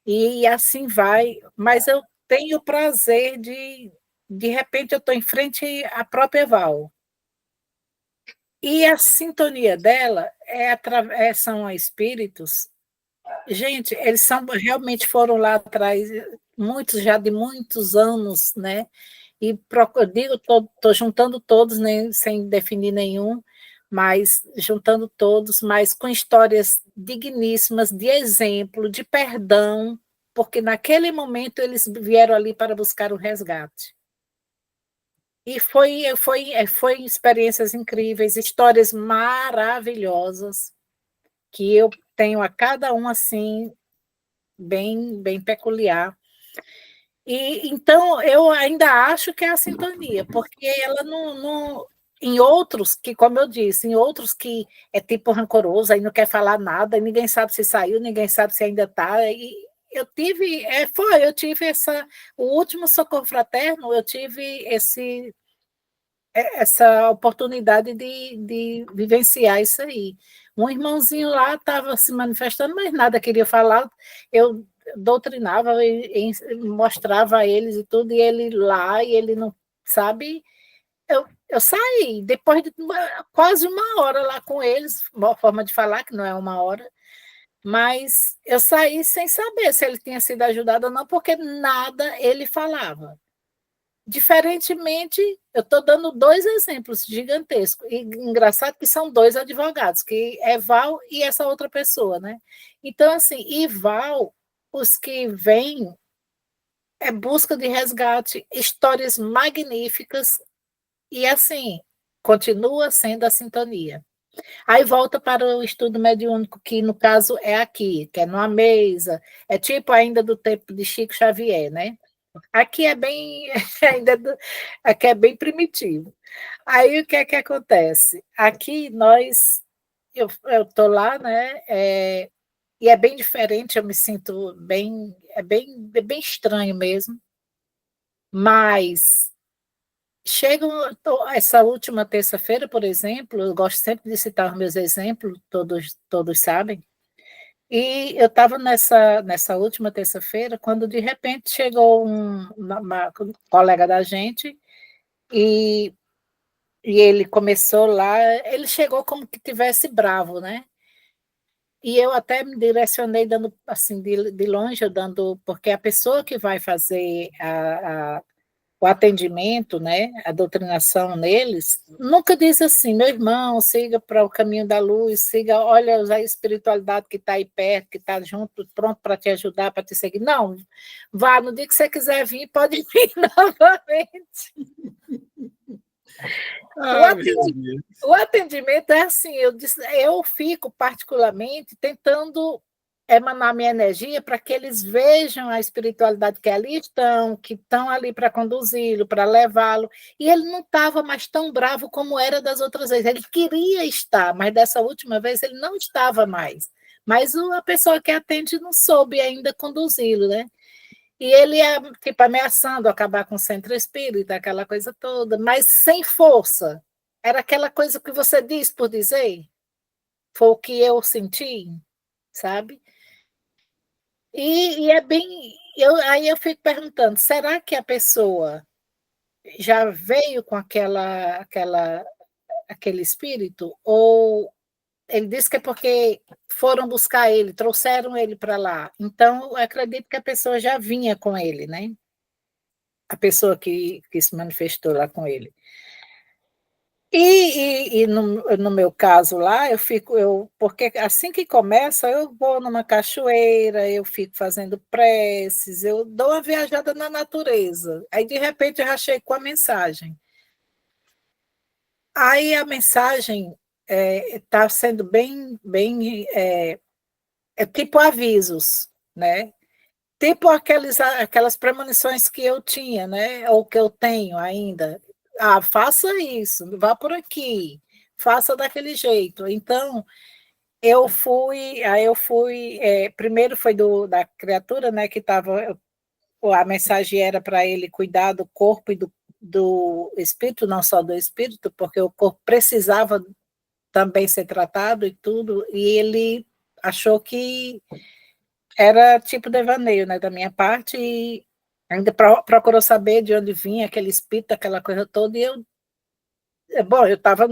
e assim vai, mas eu tenho o prazer de repente, eu estou em frente à própria Val. E a sintonia dela são espíritos. Gente, eles realmente foram lá atrás, muitos já de muitos anos, né? E eu digo, estou juntando todos, né, sem definir nenhum, mas juntando todos, mas com histórias digníssimas, de exemplo, de perdão, porque naquele momento eles vieram ali para buscar o resgate. E foi experiências incríveis, histórias maravilhosas, que eu tenho a cada um assim, bem peculiar. E então eu ainda acho que é a sintonia, porque ela não em outros que, como eu disse, em outros que é tipo rancoroso, aí não quer falar nada, e ninguém sabe se saiu, ninguém sabe se ainda está. E eu tive o último Socorro Fraterno, eu tive essa oportunidade de vivenciar isso aí. Um irmãozinho lá estava se manifestando, mas nada queria falar. Eu doutrinava e mostrava a eles e tudo, e ele lá, e ele não sabe. Eu saí, depois de quase uma hora lá com eles, uma forma de falar, que não é uma hora, mas eu saí sem saber se ele tinha sido ajudado ou não, porque nada ele falava. Diferentemente, eu estou dando 2 exemplos gigantescos, e engraçado que são 2 advogados, que é Val e essa outra pessoa, né? Então, assim, e Val, os que vêm é busca de resgate, histórias magníficas, e assim, continua sendo a sintonia. Aí volta para o estudo mediúnico, que no caso é aqui, que é numa mesa, é tipo ainda do tempo de Chico Xavier, né? Aqui é bem, aqui é bem primitivo. Aí o que é que acontece? Aqui eu estou lá, né? E é bem diferente, eu me sinto bem, é bem estranho mesmo. Mas essa última terça-feira, por exemplo, eu gosto sempre de citar os meus exemplos, todos sabem. E eu estava nessa última terça-feira, quando de repente chegou uma colega da gente, e, e ele começou lá, ele chegou como que tivesse bravo, né? E eu até me direcionei dando assim de longe, porque a pessoa que vai fazer o atendimento, né, a doutrinação neles, nunca diz assim, meu irmão, siga para o caminho da luz, siga, olha a espiritualidade que está aí perto, que está junto, pronto para te ajudar, para te seguir. Não, vá, no dia que você quiser vir, pode vir novamente. O atendimento é assim, eu fico particularmente tentando emanar minha energia para que eles vejam a espiritualidade que estão ali para conduzi-lo, para levá-lo, e ele não estava mais tão bravo como era das outras vezes, ele queria estar, mas dessa última vez ele não estava mais, mas a pessoa que atende não soube ainda conduzi-lo, né? E ele ia, tipo, ameaçando acabar com o centro espírita, aquela coisa toda, mas sem força, era aquela coisa que você diz por dizer, foi o que eu senti, sabe? E é bem. Aí eu fico perguntando: será que a pessoa já veio com aquele espírito? Ou ele disse que é porque foram buscar ele, trouxeram ele para lá. Então, eu acredito que a pessoa já vinha com ele, né? A pessoa que se manifestou lá com ele. E no meu caso lá, porque assim que começa, eu vou numa cachoeira, eu fico fazendo preces, eu dou uma viajada na natureza. Aí, de repente, eu já chego com a mensagem. Aí a mensagem está sendo é tipo avisos, né? Tipo aquelas premonições que eu tinha, né? Ou que eu tenho ainda. Faça isso, vá por aqui, faça daquele jeito. Então, Primeiro foi da criatura, né, que estava, a mensagem era para ele cuidar do corpo e do espírito, não só do espírito, porque o corpo precisava também ser tratado e tudo, e ele achou que era tipo devaneio, né, da minha parte, e ainda procurou saber de onde vinha aquele espírito, aquela coisa toda, e eu estava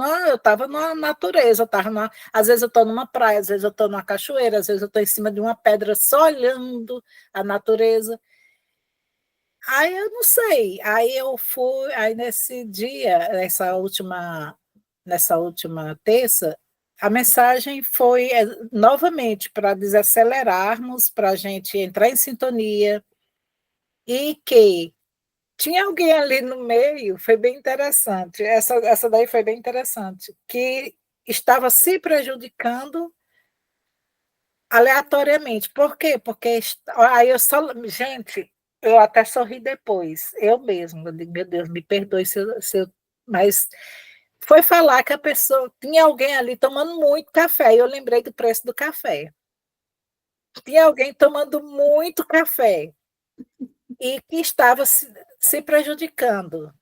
na natureza, às vezes eu estou numa praia, às vezes eu estou numa cachoeira, às vezes eu estou em cima de uma pedra só olhando a natureza. Aí eu não sei, aí nesse dia, nessa última terça, a mensagem foi novamente para desacelerarmos, para a gente entrar em sintonia, e que tinha alguém ali no meio, foi bem interessante, essa daí foi bem interessante, que estava se prejudicando aleatoriamente. Por quê? Porque aí gente, eu até sorri depois, eu mesmo, eu digo, meu Deus, me perdoe mas foi falar que a pessoa, tinha alguém ali tomando muito café, e eu lembrei do preço do café. Tinha alguém tomando muito café, e que estava se prejudicando.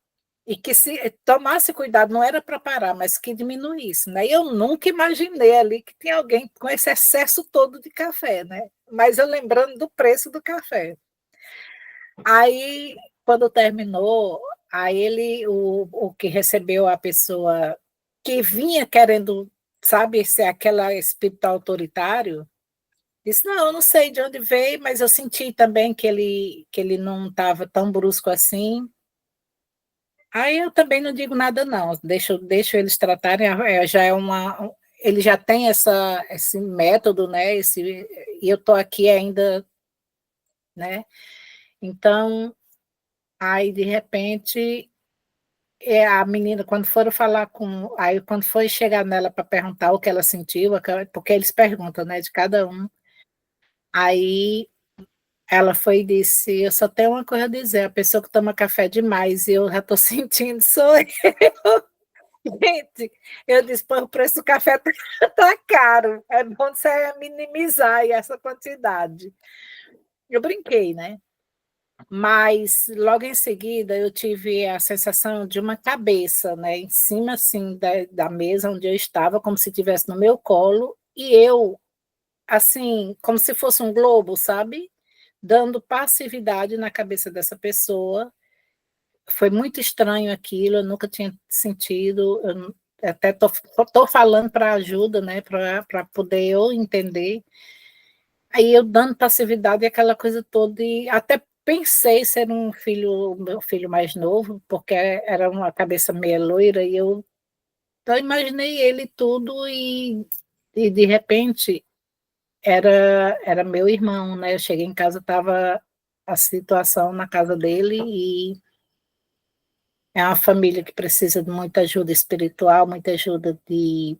E que se tomasse cuidado, não era para parar, mas que diminuísse, né? E eu nunca imaginei ali que tinha alguém com esse excesso todo de café, né? Mas eu lembrando do preço do café. Aí, quando terminou, aí o que recebeu a pessoa que vinha querendo, sabe, ser aquela espírito autoritário, disse, não, eu não sei de onde veio, mas eu senti também que ele não estava tão brusco assim. Aí eu também não digo nada não, deixo eles tratarem, já é ele já tem esse método, né, e eu estou aqui ainda, né, então, aí de repente, a menina, quando foi chegar nela para perguntar o que ela sentiu, porque eles perguntam, né, de cada um, aí ela foi e disse, eu só tenho uma coisa a dizer, a pessoa que toma café demais, e eu já estou sentindo, sou eu. Gente, eu disse, pô, o preço do café tá caro, é bom você minimizar aí essa quantidade. Eu brinquei, né? Mas logo em seguida eu tive a sensação de uma cabeça, né, em cima assim da mesa onde eu estava, como se estivesse no meu colo, e eu, assim, como se fosse um globo, sabe? Dando passividade na cabeça dessa pessoa. Foi muito estranho aquilo, eu nunca tinha sentido, eu até tô falando para ajuda, né, para poder eu entender. Aí eu dando passividade e aquela coisa toda, e até pensei ser meu filho mais novo, porque era uma cabeça meio loira, e eu imaginei ele tudo, e de repente era meu irmão, né? Eu cheguei em casa, estava a situação na casa dele, e é uma família que precisa de muita ajuda espiritual, muita ajuda de.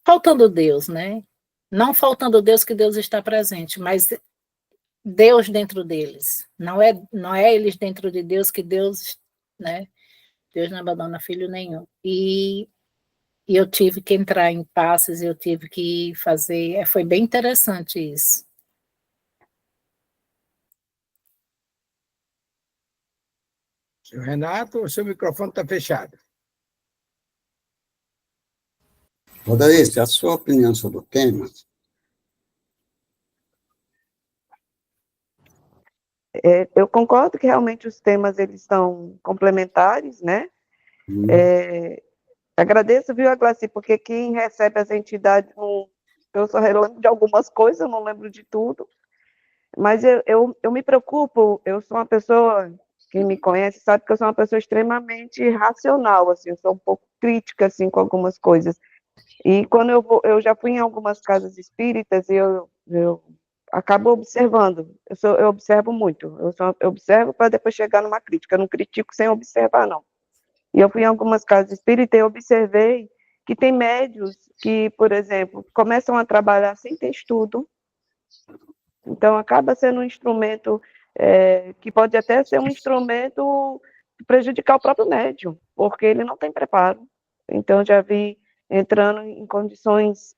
Faltando Deus, né? Não faltando Deus, que Deus está presente, mas Deus dentro deles. Não é eles dentro de Deus, que Deus, né? Deus não abandona filho nenhum. E eu tive que entrar em passes, eu tive que fazer. Foi bem interessante isso. Seu Renato, o seu microfone está fechado. Rodaísca, a sua opinião sobre o tema? Eu concordo que realmente os temas eles são complementares, né? Agradeço, viu, Aglaci, porque quem recebe as entidades, eu só lembro de algumas coisas, eu não lembro de tudo, mas eu me preocupo, eu sou uma pessoa, quem me conhece sabe que eu sou uma pessoa extremamente racional, assim, eu sou um pouco crítica, assim, com algumas coisas, e quando eu já fui em algumas casas espíritas, e eu acabo observando, eu observo muito, eu observo para depois chegar numa crítica, eu não critico sem observar, não. E eu fui em algumas casas espíritas e observei que tem médios que, por exemplo, começam a trabalhar sem ter estudo, então acaba sendo um instrumento que pode até ser um instrumento prejudicar o próprio médium, porque ele não tem preparo. Então já vi entrando em condições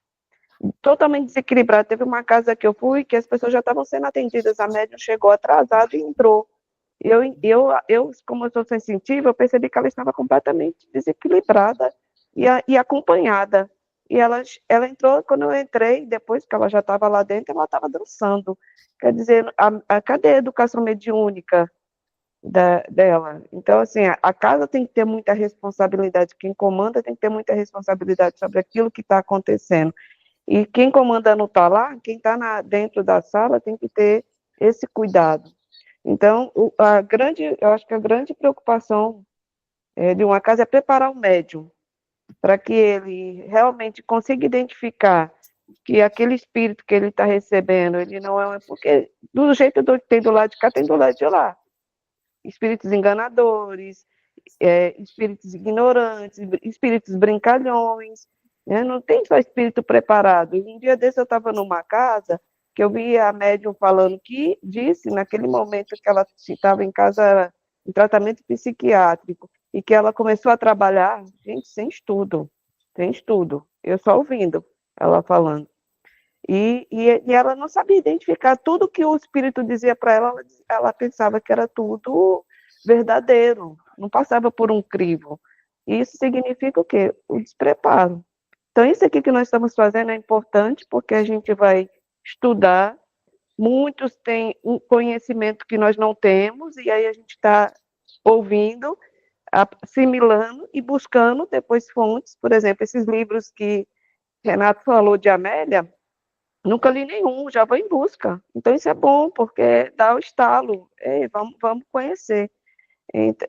totalmente desequilibrada. Teve uma casa que eu fui que as pessoas já estavam sendo atendidas, a médium chegou atrasada e entrou. Como eu sou sensitiva, eu percebi que ela estava completamente desequilibrada e acompanhada. E ela entrou, quando eu entrei, depois que ela já estava lá dentro, ela estava dançando. Quer dizer, cadê a educação mediúnica dela? Então, assim, a casa tem que ter muita responsabilidade, quem comanda tem que ter muita responsabilidade sobre aquilo que está acontecendo. E quem comanda não está lá, quem está dentro da sala tem que ter esse cuidado. Então, eu acho que a grande preocupação de uma casa é preparar o médium para que ele realmente consiga identificar que aquele espírito que ele está recebendo, ele não é... Porque do jeito que tem do lado de cá, tem do lado de lá. Espíritos enganadores, espíritos ignorantes, espíritos brincalhões, né? Não tem só espírito preparado. E um dia desse eu estava numa casa que eu vi a médium falando que disse, naquele momento que ela estava em casa, em tratamento psiquiátrico, e que ela começou a trabalhar, gente, sem estudo, eu só ouvindo ela falando. E ela não sabia identificar tudo que o espírito dizia para ela pensava que era tudo verdadeiro, não passava por um crivo. Isso significa o quê? O despreparo. Então, isso aqui que nós estamos fazendo é importante, porque a gente vai estudar, muitos têm um conhecimento que nós não temos, e aí a gente está ouvindo, assimilando e buscando depois fontes. Por exemplo, esses livros que Renato falou de Amélia, nunca li nenhum, já vou em busca. Então, isso é bom, porque dá o estalo. Vamos conhecer.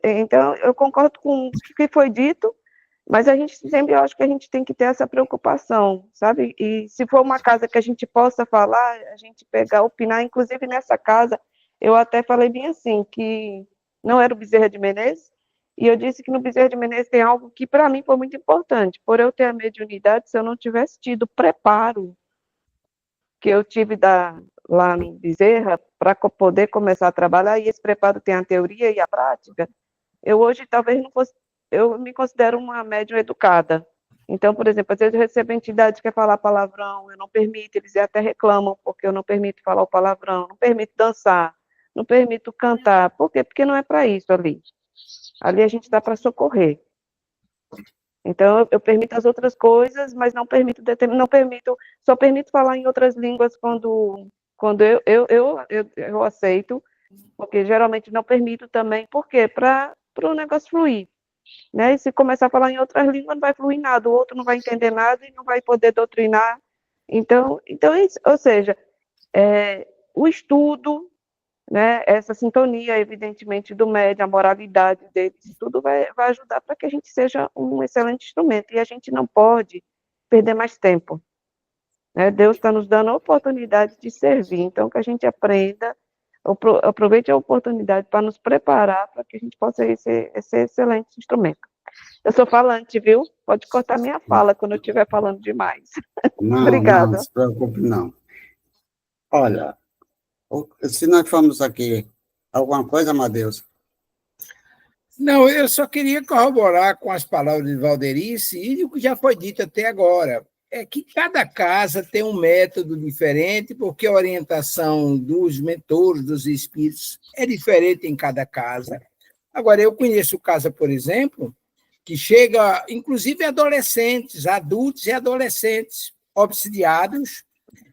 Então, eu concordo com o que foi dito, mas a gente sempre, eu acho que a gente tem que ter essa preocupação, sabe? E se for uma casa que a gente possa falar, a gente pegar, opinar, inclusive nessa casa, eu até falei bem assim, que não era o Bezerra de Menezes, e eu disse que no Bezerra de Menezes tem algo que para mim foi muito importante, por eu ter a mediunidade, se eu não tivesse tido preparo que eu tive lá no Bezerra para poder começar a trabalhar, e esse preparo tem a teoria e a prática, eu hoje talvez não fosse, eu me considero uma médium educada. Então, por exemplo, às vezes eu recebo entidades que quer falar palavrão, eu não permito, eles até reclamam porque eu não permito falar o palavrão, não permito dançar, não permito cantar. Por quê? Porque não é para isso ali. Ali a gente está para socorrer. Então, eu permito as outras coisas, mas não permito, só permito falar em outras línguas quando eu aceito, porque geralmente não permito também. Por quê? Para o negócio fluir. Né? E se começar a falar em outras línguas, não vai fluir nada, o outro não vai entender nada e não vai poder doutrinar. Então ou seja, o estudo, né, essa sintonia, evidentemente, do médium, a moralidade dele, isso tudo vai ajudar para que a gente seja um excelente instrumento. E a gente não pode perder mais tempo. Né? Deus está nos dando a oportunidade de servir, então que a gente aprenda, aproveite a oportunidade para nos preparar para que a gente possa ser esse excelente instrumento. Eu sou falante, viu? Pode cortar minha fala quando eu estiver falando demais. Não, Obrigada. não se preocupe, não. Olha, se nós formos aqui, alguma coisa, Amadeus? Não, eu só queria corroborar com as palavras de Valderice e o que já foi dito até agora. É que cada casa tem um método diferente, porque a orientação dos mentores, dos espíritos, é diferente em cada casa. Agora, eu conheço casa, por exemplo, que chega, inclusive, adolescentes, adultos e adolescentes, obsidiados,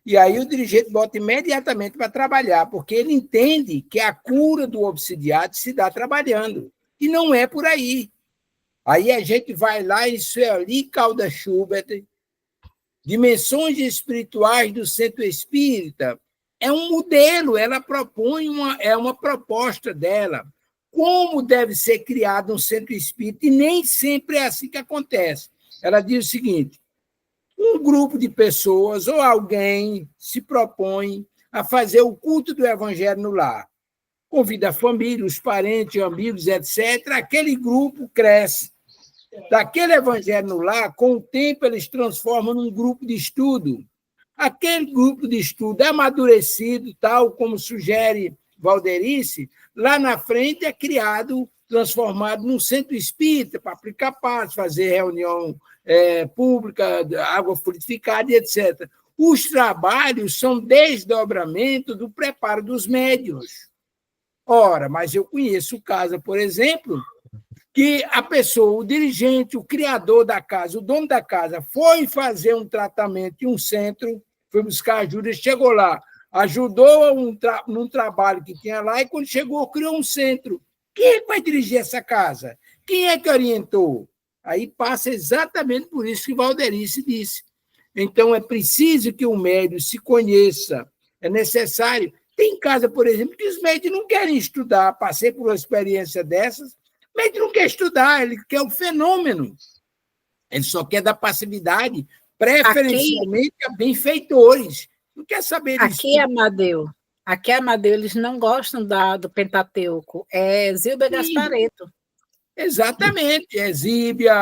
e aí o dirigente bota imediatamente para trabalhar, porque ele entende que a cura do obsidiado se dá trabalhando, e não é por aí. Aí a gente vai lá em Sueli Caldas Schubert, Dimensões Espirituais do Centro Espírita, é um modelo, ela propõe uma proposta dela, como deve ser criado um centro espírita, e nem sempre é assim que acontece. Ela diz o seguinte: um grupo de pessoas ou alguém se propõe a fazer o culto do evangelho no lar. Convida a família, os parentes, amigos, etc. Aquele grupo cresce. Daquele evangelho no lar, com o tempo, eles transformam num grupo de estudo. Aquele grupo de estudo amadurecido, tal como sugere Valderice, lá na frente é criado, transformado num centro espírita para aplicar paz, fazer reunião pública, água purificada e etc. Os trabalhos são desdobramento do preparo dos médiuns. Ora, mas eu conheço o caso, por exemplo, que a pessoa, o dirigente, o criador da casa, o dono da casa, foi fazer um tratamento em um centro, foi buscar ajuda, chegou lá, ajudou num trabalho que tinha lá, e quando chegou, criou um centro. Quem é que vai dirigir essa casa? Quem é que orientou? Aí passa exatamente por isso que Valderice disse. Então, é preciso que o médium se conheça, é necessário. Tem casa, por exemplo, que os médios não querem estudar. Passei por uma experiência dessas, o médium não quer estudar, ele quer o fenômeno. Ele só quer dar passividade, preferencialmente a benfeitores. Não quer saber disso. Aqui, Amadeu, eles não gostam do Pentateuco. É Zilber Gaspareto. Exatamente. É Zíbia,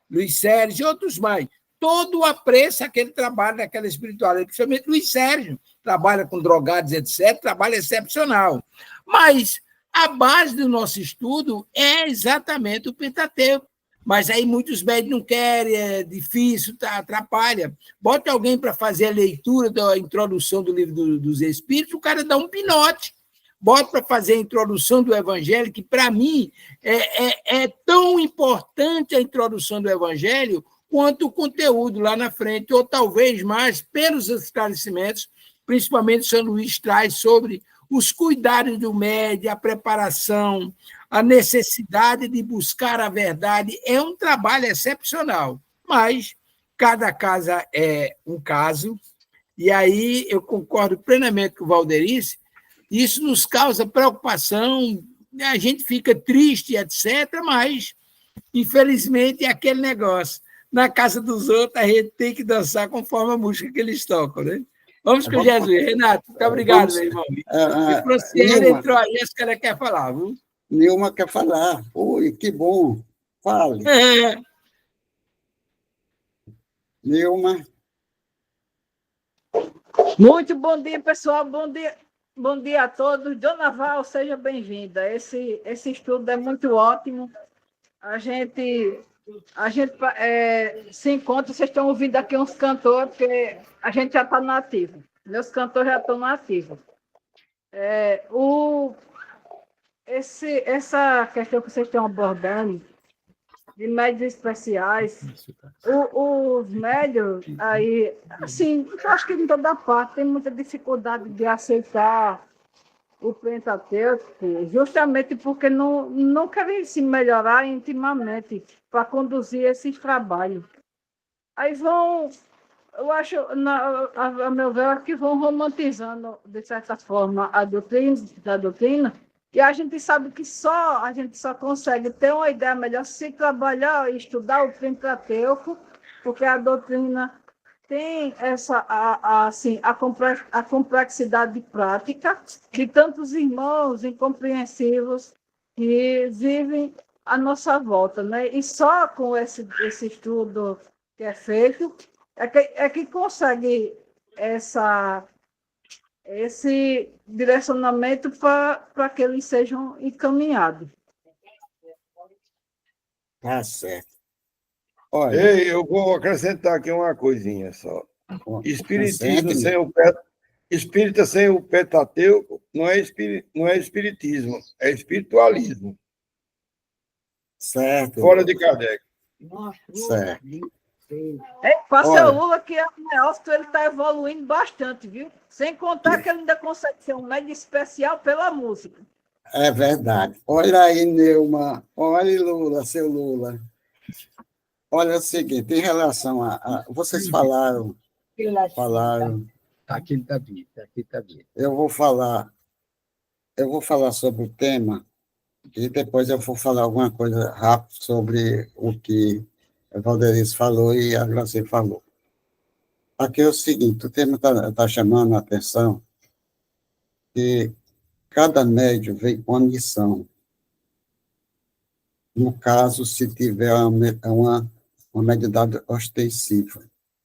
Luiz Sérgio e outros mais. Todo apreço aquele trabalho daquela espiritualidade, principalmente Luiz Sérgio, trabalha com drogados, etc., trabalho excepcional. Mas a base do nosso estudo é exatamente o Pentateuco. Mas aí muitos médicos não querem, é difícil, atrapalha. Bota alguém para fazer a leitura da introdução do livro dos Espíritos, o cara dá um pinote. Bota para fazer a introdução do Evangelho, que, para mim, é tão importante a introdução do Evangelho quanto o conteúdo lá na frente, ou talvez mais pelos esclarecimentos, principalmente São Luís traz sobre os cuidados do médium, a preparação, a necessidade de buscar a verdade. É um trabalho excepcional, mas cada casa é um caso, e aí eu concordo plenamente com o Valderice, isso nos causa preocupação, a gente fica triste, etc., mas, infelizmente, é aquele negócio. Na casa dos outros, a gente tem que dançar conforme a música que eles tocam, né? Vamos com Jesus. Renato, muito obrigado, meu irmão. E Franciele entrou aí, acho que ela quer falar, viu? Nilma quer falar. Oi, que bom. Fale. Nilma. Muito bom dia, pessoal. Bom dia a todos. Dona Val, seja bem-vinda. Esse estudo é muito ótimo. A gente se encontra, vocês estão ouvindo aqui uns cantores, porque a gente já está no ativo. Meus cantores já estão no ativo. Essa questão que vocês estão abordando, de médios especiais, os médios, aí, assim, eu acho que em toda parte tem muita dificuldade de aceitar o Pentateuco, justamente porque não querem se melhorar intimamente para conduzir esses trabalhos. Aí eu acho, a meu ver, que vão romantizando, de certa forma, a doutrina, e a gente sabe que a gente só consegue ter uma ideia melhor se trabalhar e estudar o Pentateuco, porque a doutrina tem a complexidade prática de tantos irmãos incompreensivos que vivem à nossa volta, né? E só com esse estudo que é feito é que consegue esse direcionamento para que eles sejam encaminhados. Tá certo. Olha, Ei, eu vou acrescentar aqui uma coisinha só. Espiritismo sem o espírita sem o Pentateuco não é espiritismo, é espiritualismo. certo. Fora de Kardec. Certo. Passa o Lula que o Neófito está evoluindo bastante, viu? Sem contar que ele ainda consegue ser um médio especial pela música. É verdade. Olha aí, Neuma. Olha, Lula, seu Lula. Olha o seguinte, em relação vocês falaram. Aqui está bem. Eu vou falar sobre o tema e depois eu vou falar alguma coisa rápido sobre o que a Valderice falou e a Graci falou. Aqui é o seguinte, o tema está chamando a atenção que cada médium vem com uma missão. No caso, se tiver uma mediunidade ostensiva,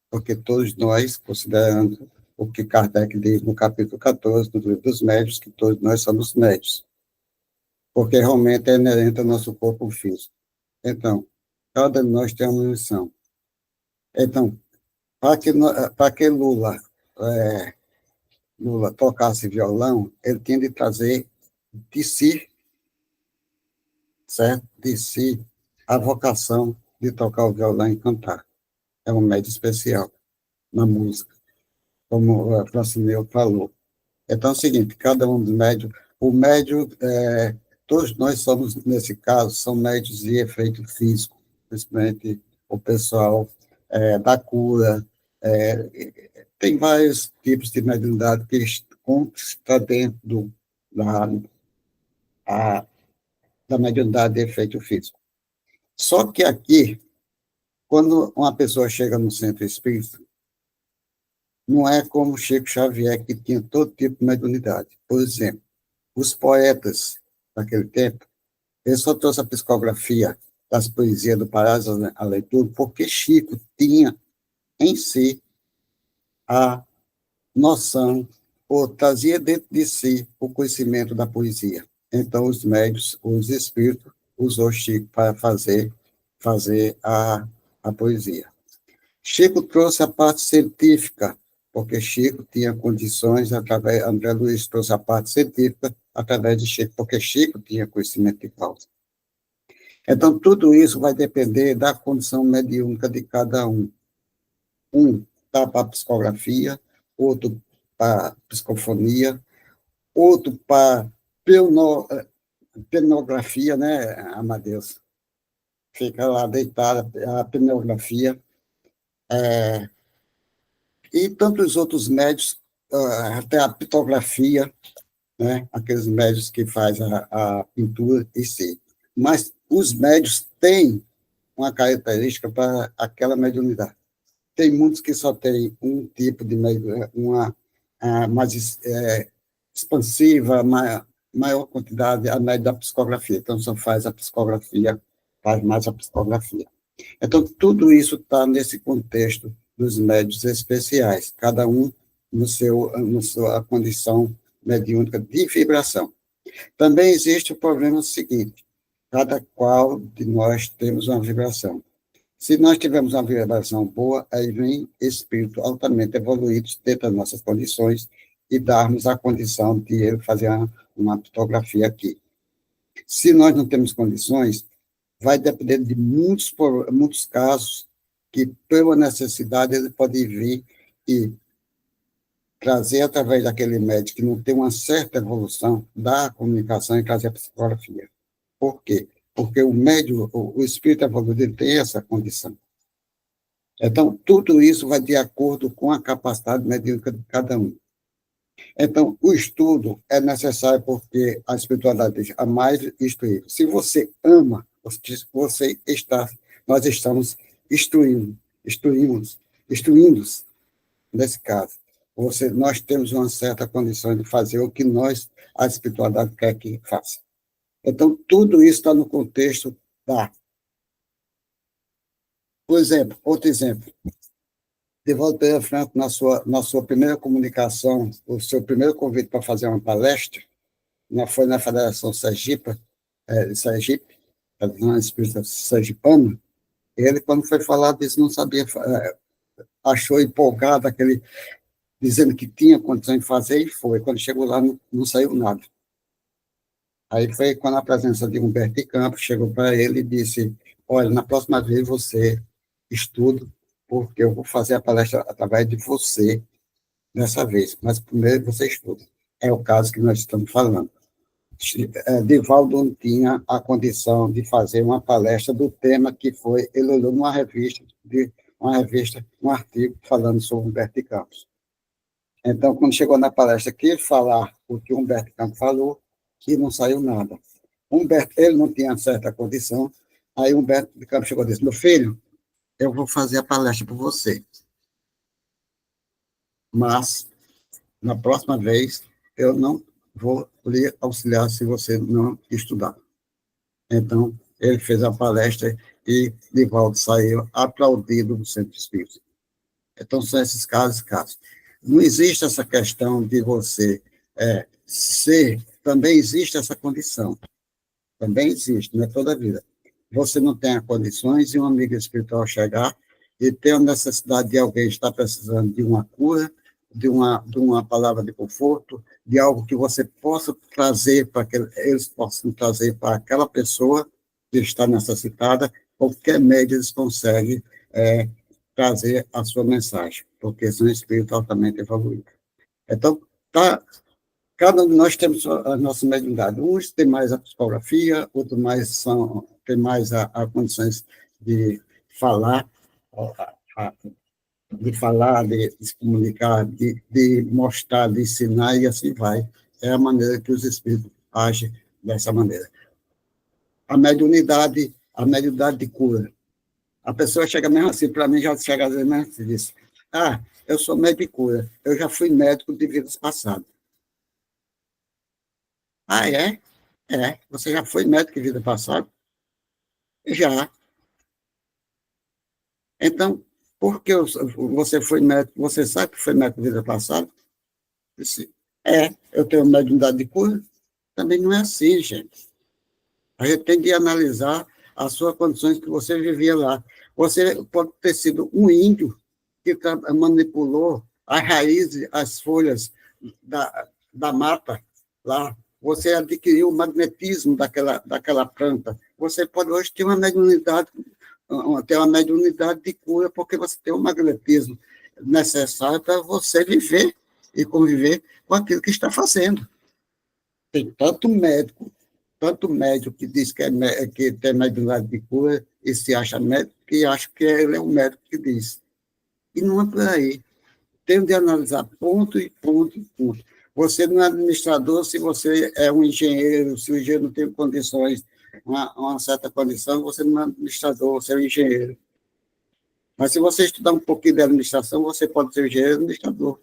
porque todos nós, considerando o que Kardec diz no capítulo 14 do Livro dos Médiuns, que todos nós somos médiuns, porque realmente é inerente ao nosso corpo físico. Então, cada de nós tem uma missão. Então, Para que Lula tocasse violão, ele tinha de trazer de si, certo? De si, a vocação de tocar o violão e cantar. É um médio especial na música, como o Francineu falou. Então é o seguinte, cada um dos médios, o médio, todos nós somos, nesse caso, são médios de efeito físico, principalmente o pessoal da cura, tem vários tipos de mediunidade que está dentro da, da mediunidade de efeito físico. Só que aqui, quando uma pessoa chega no centro espírita, não é como Chico Xavier, que tinha todo tipo de mediunidade. Por exemplo, os poetas daquele tempo, ele só trouxe a psicografia das poesias do Parás à leitura, porque Chico tinha em si a noção, ou trazia dentro de si o conhecimento da poesia. Então, os médios, os espíritos, usou Chico para fazer a poesia. Chico trouxe a parte científica, porque Chico tinha condições, André Luiz trouxe a parte científica através de Chico, porque Chico tinha conhecimento de causa. Então, tudo isso vai depender da condição mediúnica de cada um. Um está para a psicografia, outro para a psicofonia, outro para pneumografia, né, Amadeus? Fica lá deitada, a pneumografia, e tantos outros médios, até a pitografia, né, aqueles médios que fazem a pintura em si. Mas os médios têm uma característica para aquela mediunidade. Tem muitos que só têm um tipo de uma mais expansiva, maior quantidade, a média da psicografia. Então, só faz a psicografia, faz mais a psicografia. Então, tudo isso está nesse contexto dos médios especiais, cada um na sua condição mediúnica de vibração. Também existe o problema seguinte, cada qual de nós temos uma vibração. Se nós tivermos uma vibração boa, aí vem espírito altamente evoluídos dentro das nossas condições e darmos a condição de ele fazer uma psicografia aqui. Se nós não temos condições, vai depender de muitos casos que, pela necessidade, ele pode vir e trazer, através daquele médico que não tem uma certa evolução da comunicação, e trazer a psicografia. Por quê? Porque o médium, o espírito evoluído, ele tem essa condição. Então, tudo isso vai de acordo com a capacidade mediúnica de cada um. Então, o estudo é necessário porque a espiritualidade é a mais instruída. Se você ama, nós estamos instruindo, nesse caso. Nós temos uma certa condição de fazer o que a espiritualidade quer que faça. Então, tudo isso está no contexto da... Por exemplo, outro exemplo. Divaldo Pereira Franco, na sua primeira comunicação, o seu primeiro convite para fazer uma palestra, foi na Federação Sergipe, Federação Espírita Sergipana, ele, quando foi falar disso, não sabia, achou empolgado, dizendo que tinha condição de fazer, e foi. Quando chegou lá, não saiu nada. Aí foi quando a presença de Humberto Campos chegou para ele e disse, olha, na próxima vez você estuda, porque eu vou fazer a palestra através de você dessa vez, mas primeiro você estuda. É o caso que nós estamos falando. Divaldo não tinha a condição de fazer uma palestra do tema que foi, ele olhou numa revista, um artigo falando sobre Humberto Campos. Então, quando chegou na palestra, quis falar o que Humberto Campos falou, que não saiu nada. Ele não tinha certa condição, aí Humberto Campos chegou e disse, meu filho, eu vou fazer a palestra por você. Mas, na próxima vez, eu não vou lhe auxiliar se você não estudar. Então, ele fez a palestra e Divaldo saiu aplaudido do Centro Espírita. Então, são esses casos. Não existe essa questão de você ser, também existe essa condição. Também existe, não é toda a vida. Você não tem as condições e um amigo espiritual chegar e tem a necessidade de alguém estar precisando de uma cura, de uma palavra de conforto, de algo que você possa trazer para que eles possam trazer para aquela pessoa que está necessitada, qualquer médio eles conseguem trazer a sua mensagem, porque são espíritos altamente evoluídos. Então, cada um de nós temos a nossa mediunidade. Uns têm mais a psicografia, outros têm mais a condições de falar, de se comunicar, de mostrar, de ensinar, e assim vai. É a maneira que os espíritos agem dessa maneira. A mediunidade de cura. A pessoa chega mesmo assim, para mim já chega mesmo assim, e diz, eu sou médico de cura, eu já fui médico de vidas passadas. É? Você já foi médico de vida passada? Já. Então, por que você foi médico? Você sabe que foi médico de vida passada? Disse, eu tenho mediunidade de cura? Também não é assim, gente. A gente tem de analisar as suas condições que você vivia lá. Você pode ter sido um índio que manipulou as raízes, as folhas da mata lá. Você adquiriu o magnetismo daquela planta. Você pode hoje ter uma mediunidade de cura, porque você tem o magnetismo necessário para você viver e conviver com aquilo que está fazendo. Tem tanto médico que diz que tem mediunidade de cura e se acha médico, que acha que ele é o médico que diz. E não é por aí. Tem de analisar ponto e ponto e ponto. Você não é administrador se você é um engenheiro, se o engenheiro não tem condições, uma certa condição, você não é administrador, você é um engenheiro. Mas se você estudar um pouquinho de administração, você pode ser engenheiro e administrador.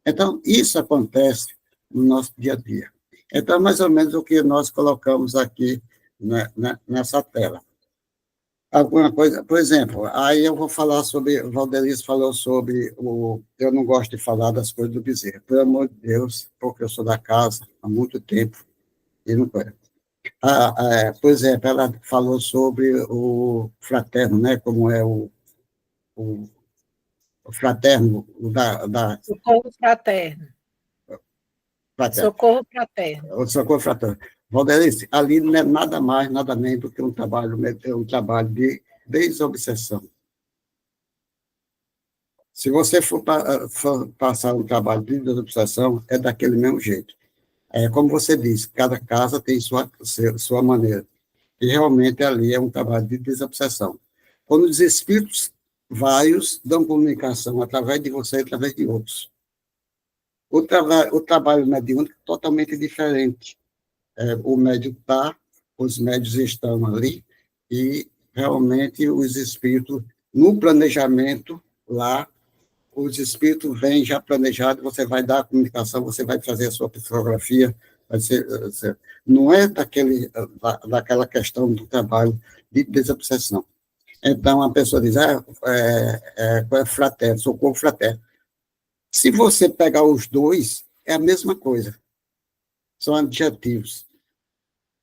Então, isso acontece no nosso dia a dia. Então, mais ou menos o que nós colocamos aqui nessa tela. Alguma coisa, por exemplo, aí eu vou falar sobre, o Valdelice falou sobre eu não gosto de falar das coisas do Bezerra, pelo amor de Deus, porque eu sou da casa há muito tempo, e não conheço. Por exemplo, ela falou sobre o fraterno, né, como é o fraterno, Socorro fraterno. Socorro fraterno. O socorro fraterno. Valdelice, ali não é nada mais, nada menos do que um trabalho de desobsessão. Se você for passar um trabalho de desobsessão, é daquele mesmo jeito. Como você disse, cada casa tem sua maneira. E realmente ali é um trabalho de desobsessão. Quando os espíritos vários dão comunicação através de você e através de outros. O trabalho mediúnico é totalmente diferente. O médium está, os médios estão ali, e realmente os espíritos, no planejamento lá, os espíritos vêm já planejados, você vai dar a comunicação, você vai fazer a sua psicografia, não é daquela questão do trabalho de desobsessão. Então, a pessoa diz, fraterno, socorro fraterno. Se você pegar os dois, é a mesma coisa. São adjetivos.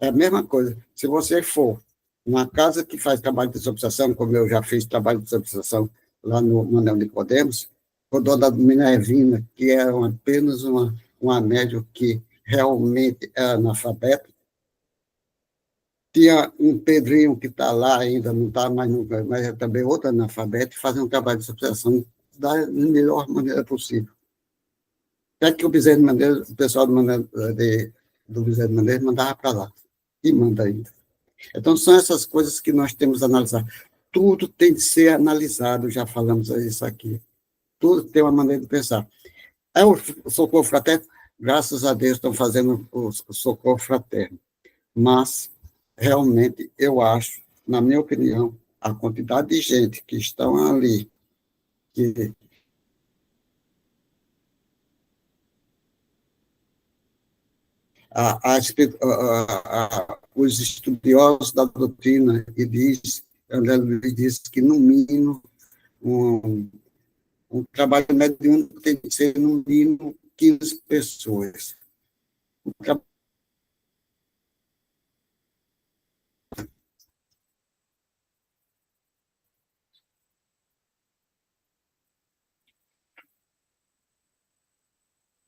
É a mesma coisa. Se você for numa casa que faz trabalho de desobsessão, como eu já fiz trabalho de desobsessão lá no Manuel Nicodemos, com dona Minervina, que era apenas uma médium que realmente era analfabeta, tinha um Pedrinho que está lá ainda, não está mais, mas é também outro analfabeto, fazendo um trabalho de desobsessão da melhor maneira possível. Até que o Bezerra de Menezes, o pessoal do Bezerra de Menezes mandava para lá, e manda ainda. Então, são essas coisas que nós temos que analisar. Tudo tem de ser analisado, já falamos isso aqui. Tudo tem uma maneira de pensar. O socorro fraterno, graças a Deus, estão fazendo o socorro fraterno. Mas, realmente, eu acho, na minha opinião, a quantidade de gente que estão ali, que os estudiosos da doutrina, André Luiz diz que, no mínimo, um trabalho mediúnico tem que ser, no mínimo, 15 pessoas.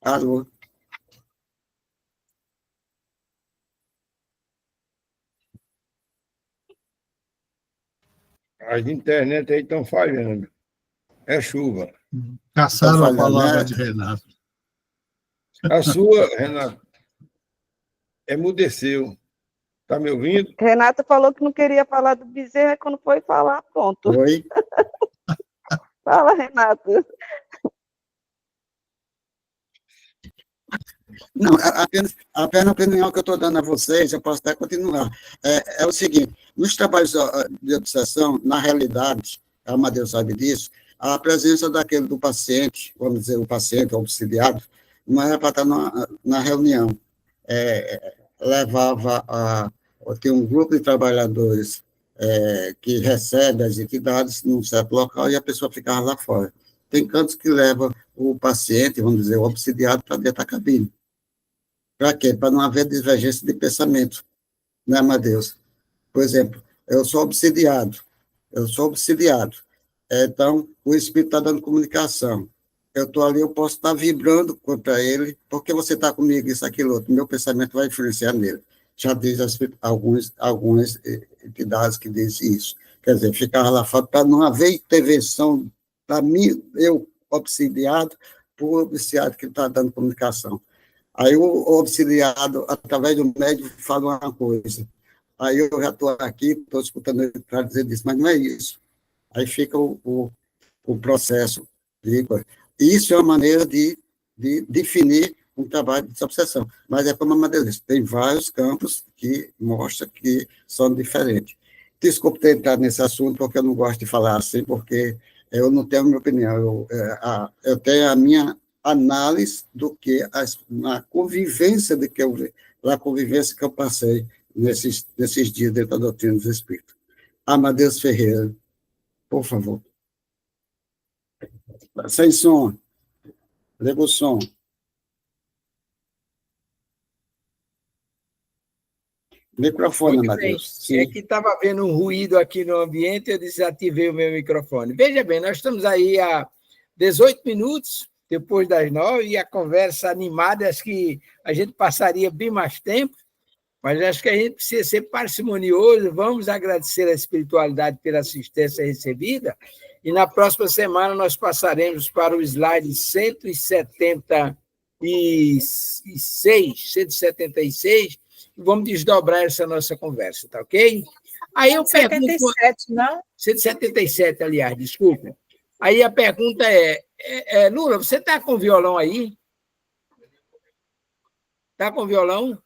Alô? As internet aí estão falhando. É chuva. Caçaram Tá a falhando, palavra né? de Renato. A sua, Renato, emudeceu. Está me ouvindo? Renata falou que não queria falar do Bezerra, quando foi falar, pronto. Oi? Fala, Renata. Não, apenas a opinião que eu estou dando a vocês, eu posso até continuar. É o seguinte: nos trabalhos de obsessão, na realidade, a Amadeus sabe disso, a presença daquele do paciente, vamos dizer, o paciente, o obsidiado, não era para estar na reunião. Levava a. Tem um grupo de trabalhadores que recebe as entidades num certo local e a pessoa ficava lá fora. Tem cantos que levam o paciente, vamos dizer, o obsidiado, para dentro da cabine. Para quê? Para não haver divergência de pensamento, né, Amadeus? Por exemplo, eu sou obsidiado. Então, o espírito está dando comunicação. Eu estou ali, eu posso estar vibrando contra ele, porque você está comigo, isso, aquilo, outro. Meu pensamento vai influenciar nele. Já diz algumas entidades que dizem isso. Quer dizer, ficar lá fora para não haver intervenção para mim, eu obsidiado, por o obsidiado que está dando comunicação. Aí o obsidiado, através do médico, fala uma coisa. Aí eu já estou aqui, estou escutando ele para dizer isso, mas não é isso. Aí fica o processo. Isso é uma maneira de definir um trabalho de obsessão. Mas é como a Madeira disse, tem vários campos que mostram que são diferentes. Desculpe ter entrado nesse assunto, porque eu não gosto de falar assim, porque eu não tenho a minha opinião. Eu tenho a minha análise do que na convivência da convivência que eu passei nesses dias dentro da doutrina dos Espíritos. Amadeus Ferreira, por favor. Sem som. Liga o som. Microfone, Muito bem. Amadeus. É que estava havendo um ruído aqui no ambiente, eu desativei o meu microfone. Veja bem, nós estamos aí há 18 minutos, depois das 9, e a conversa animada, acho que a gente passaria bem mais tempo, mas acho que a gente precisa ser parcimonioso. Vamos agradecer a espiritualidade pela assistência recebida, e na próxima semana nós passaremos para o slide 176, e vamos desdobrar essa nossa conversa, tá ok? Aí eu pergunto... 77, não? 177, aliás, desculpa. Aí a pergunta Lula, você está com violão aí? Está com violão?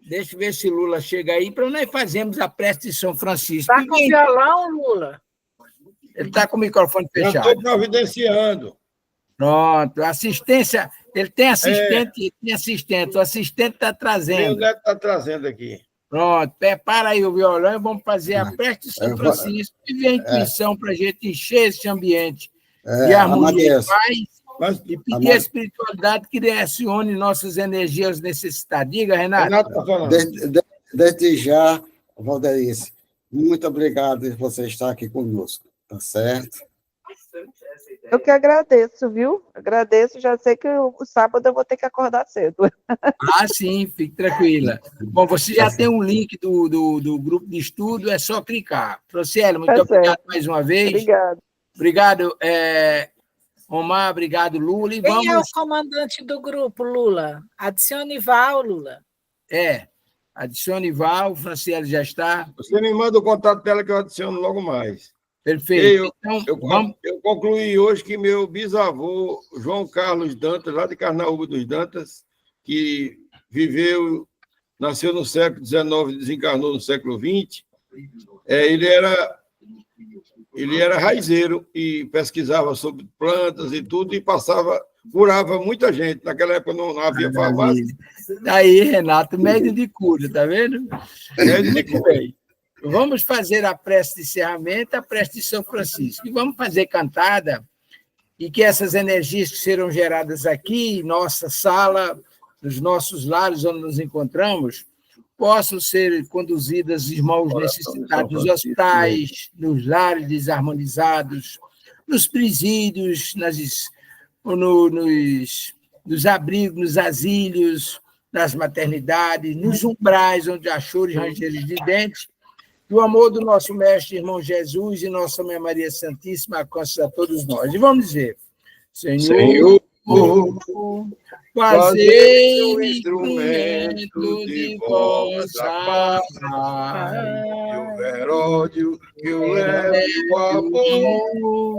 Deixa eu ver se Lula chega aí, para nós fazermos a prece de São Francisco. Está com violão, Lula? Ele está com o microfone Já fechado. estou providenciando. Pronto, assistência, ele tem assistente, o assistente está trazendo. O Neto está trazendo aqui. Pronto, prepara aí o violão e vamos fazer a prece de São Francisco e ver a intuição para a gente encher esse ambiente de harmonia e paz e pedir a espiritualidade que direcione nossas energias aos necessitados. Diga, Renato. Renato está falando. Desde já, Valderice, muito obrigado por você estar aqui conosco, tá certo? Eu que agradeço, viu? Agradeço, já sei que o sábado eu vou ter que acordar cedo. Ah, sim, fique tranquila. Bom, você já tem um link do grupo de estudo, é só clicar. Franciele, muito obrigado mais uma vez. Obrigado, Omar, obrigado, Lula. Quem é o comandante do grupo, Lula? Adicione Val, Lula. Adicione Val, o Franciele já está. Você me manda o contato dela que eu adiciono logo mais. Perfeito. Eu concluí hoje que meu bisavô, João Carlos Dantas, lá de Carnaúba dos Dantas, que nasceu no século XIX e desencarnou no século XX, ele era raizeiro e pesquisava sobre plantas e tudo, e curava muita gente. Naquela época não havia farmácia. Aí, Renato, médio de cura, tá vendo? Médio de cura. Vamos fazer a prece de encerramento, a prece de São Francisco. E vamos fazer cantada, e que essas energias que serão geradas aqui, em nossa sala, nos nossos lares onde nos encontramos, possam ser conduzidas, irmãos necessitados, nos hospitais, nos lares desarmonizados, nos presídios, ou nos abrigos, nos asilhos, nas maternidades, nos umbrais onde há choro e rangeiros de dentes, que o amor do nosso mestre, irmão Jesus e nossa Mãe Maria Santíssima alcance a todos nós. E vamos dizer, Senhor, fazei um instrumento de vossa paz. Que houver ódio, que eu leve o amor.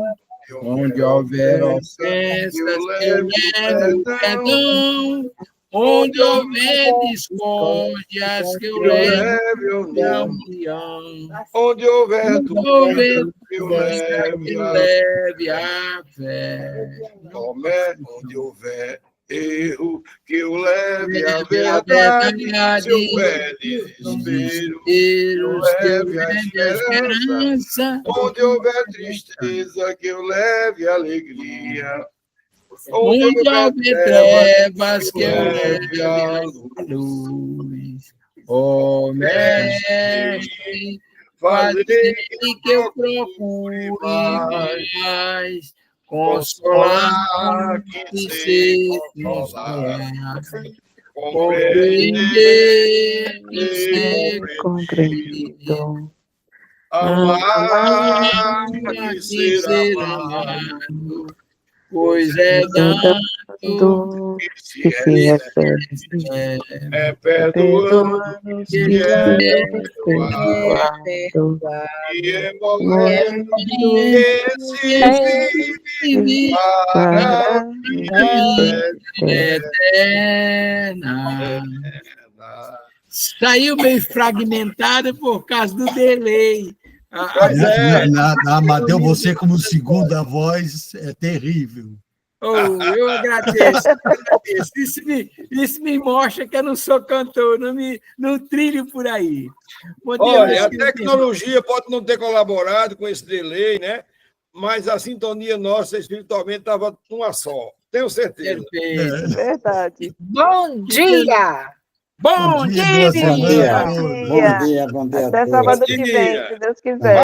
Onde houver ofensas, que eu leve o perdão. Onde houver discórdias, que eu leve a união. Onde houver dúvida, que eu leve a fé. Onde houver erro, que eu leve a verdade. Se houver desespero, que eu leve a esperança. Onde houver tristeza, que eu leve a alegria. Onde houver trevas, que eu leve a luz. Ó Mestre, fazer que eu procure mais consolar, que ser consolar, compreender, que ser Compreendido. Amar, que ser amado. Pois é dando Que se recebe. É perdoando, que é perdoado. E é morrendo, que se vive para a vida eterna. Saiu meio fragmentado por causa do delay. Amadeu, você como segunda voz é terrível. Eu agradeço. Isso me mostra que eu não sou cantor, não trilho por aí. Olha, a tecnologia pode não ter colaborado com esse delay, né? Mas a sintonia nossa espiritualmente estava uma só. Tenho certeza. Verdade. Bom dia! Bom dia! Bom dia, bom dia. Até sábado que vem, se Deus quiser.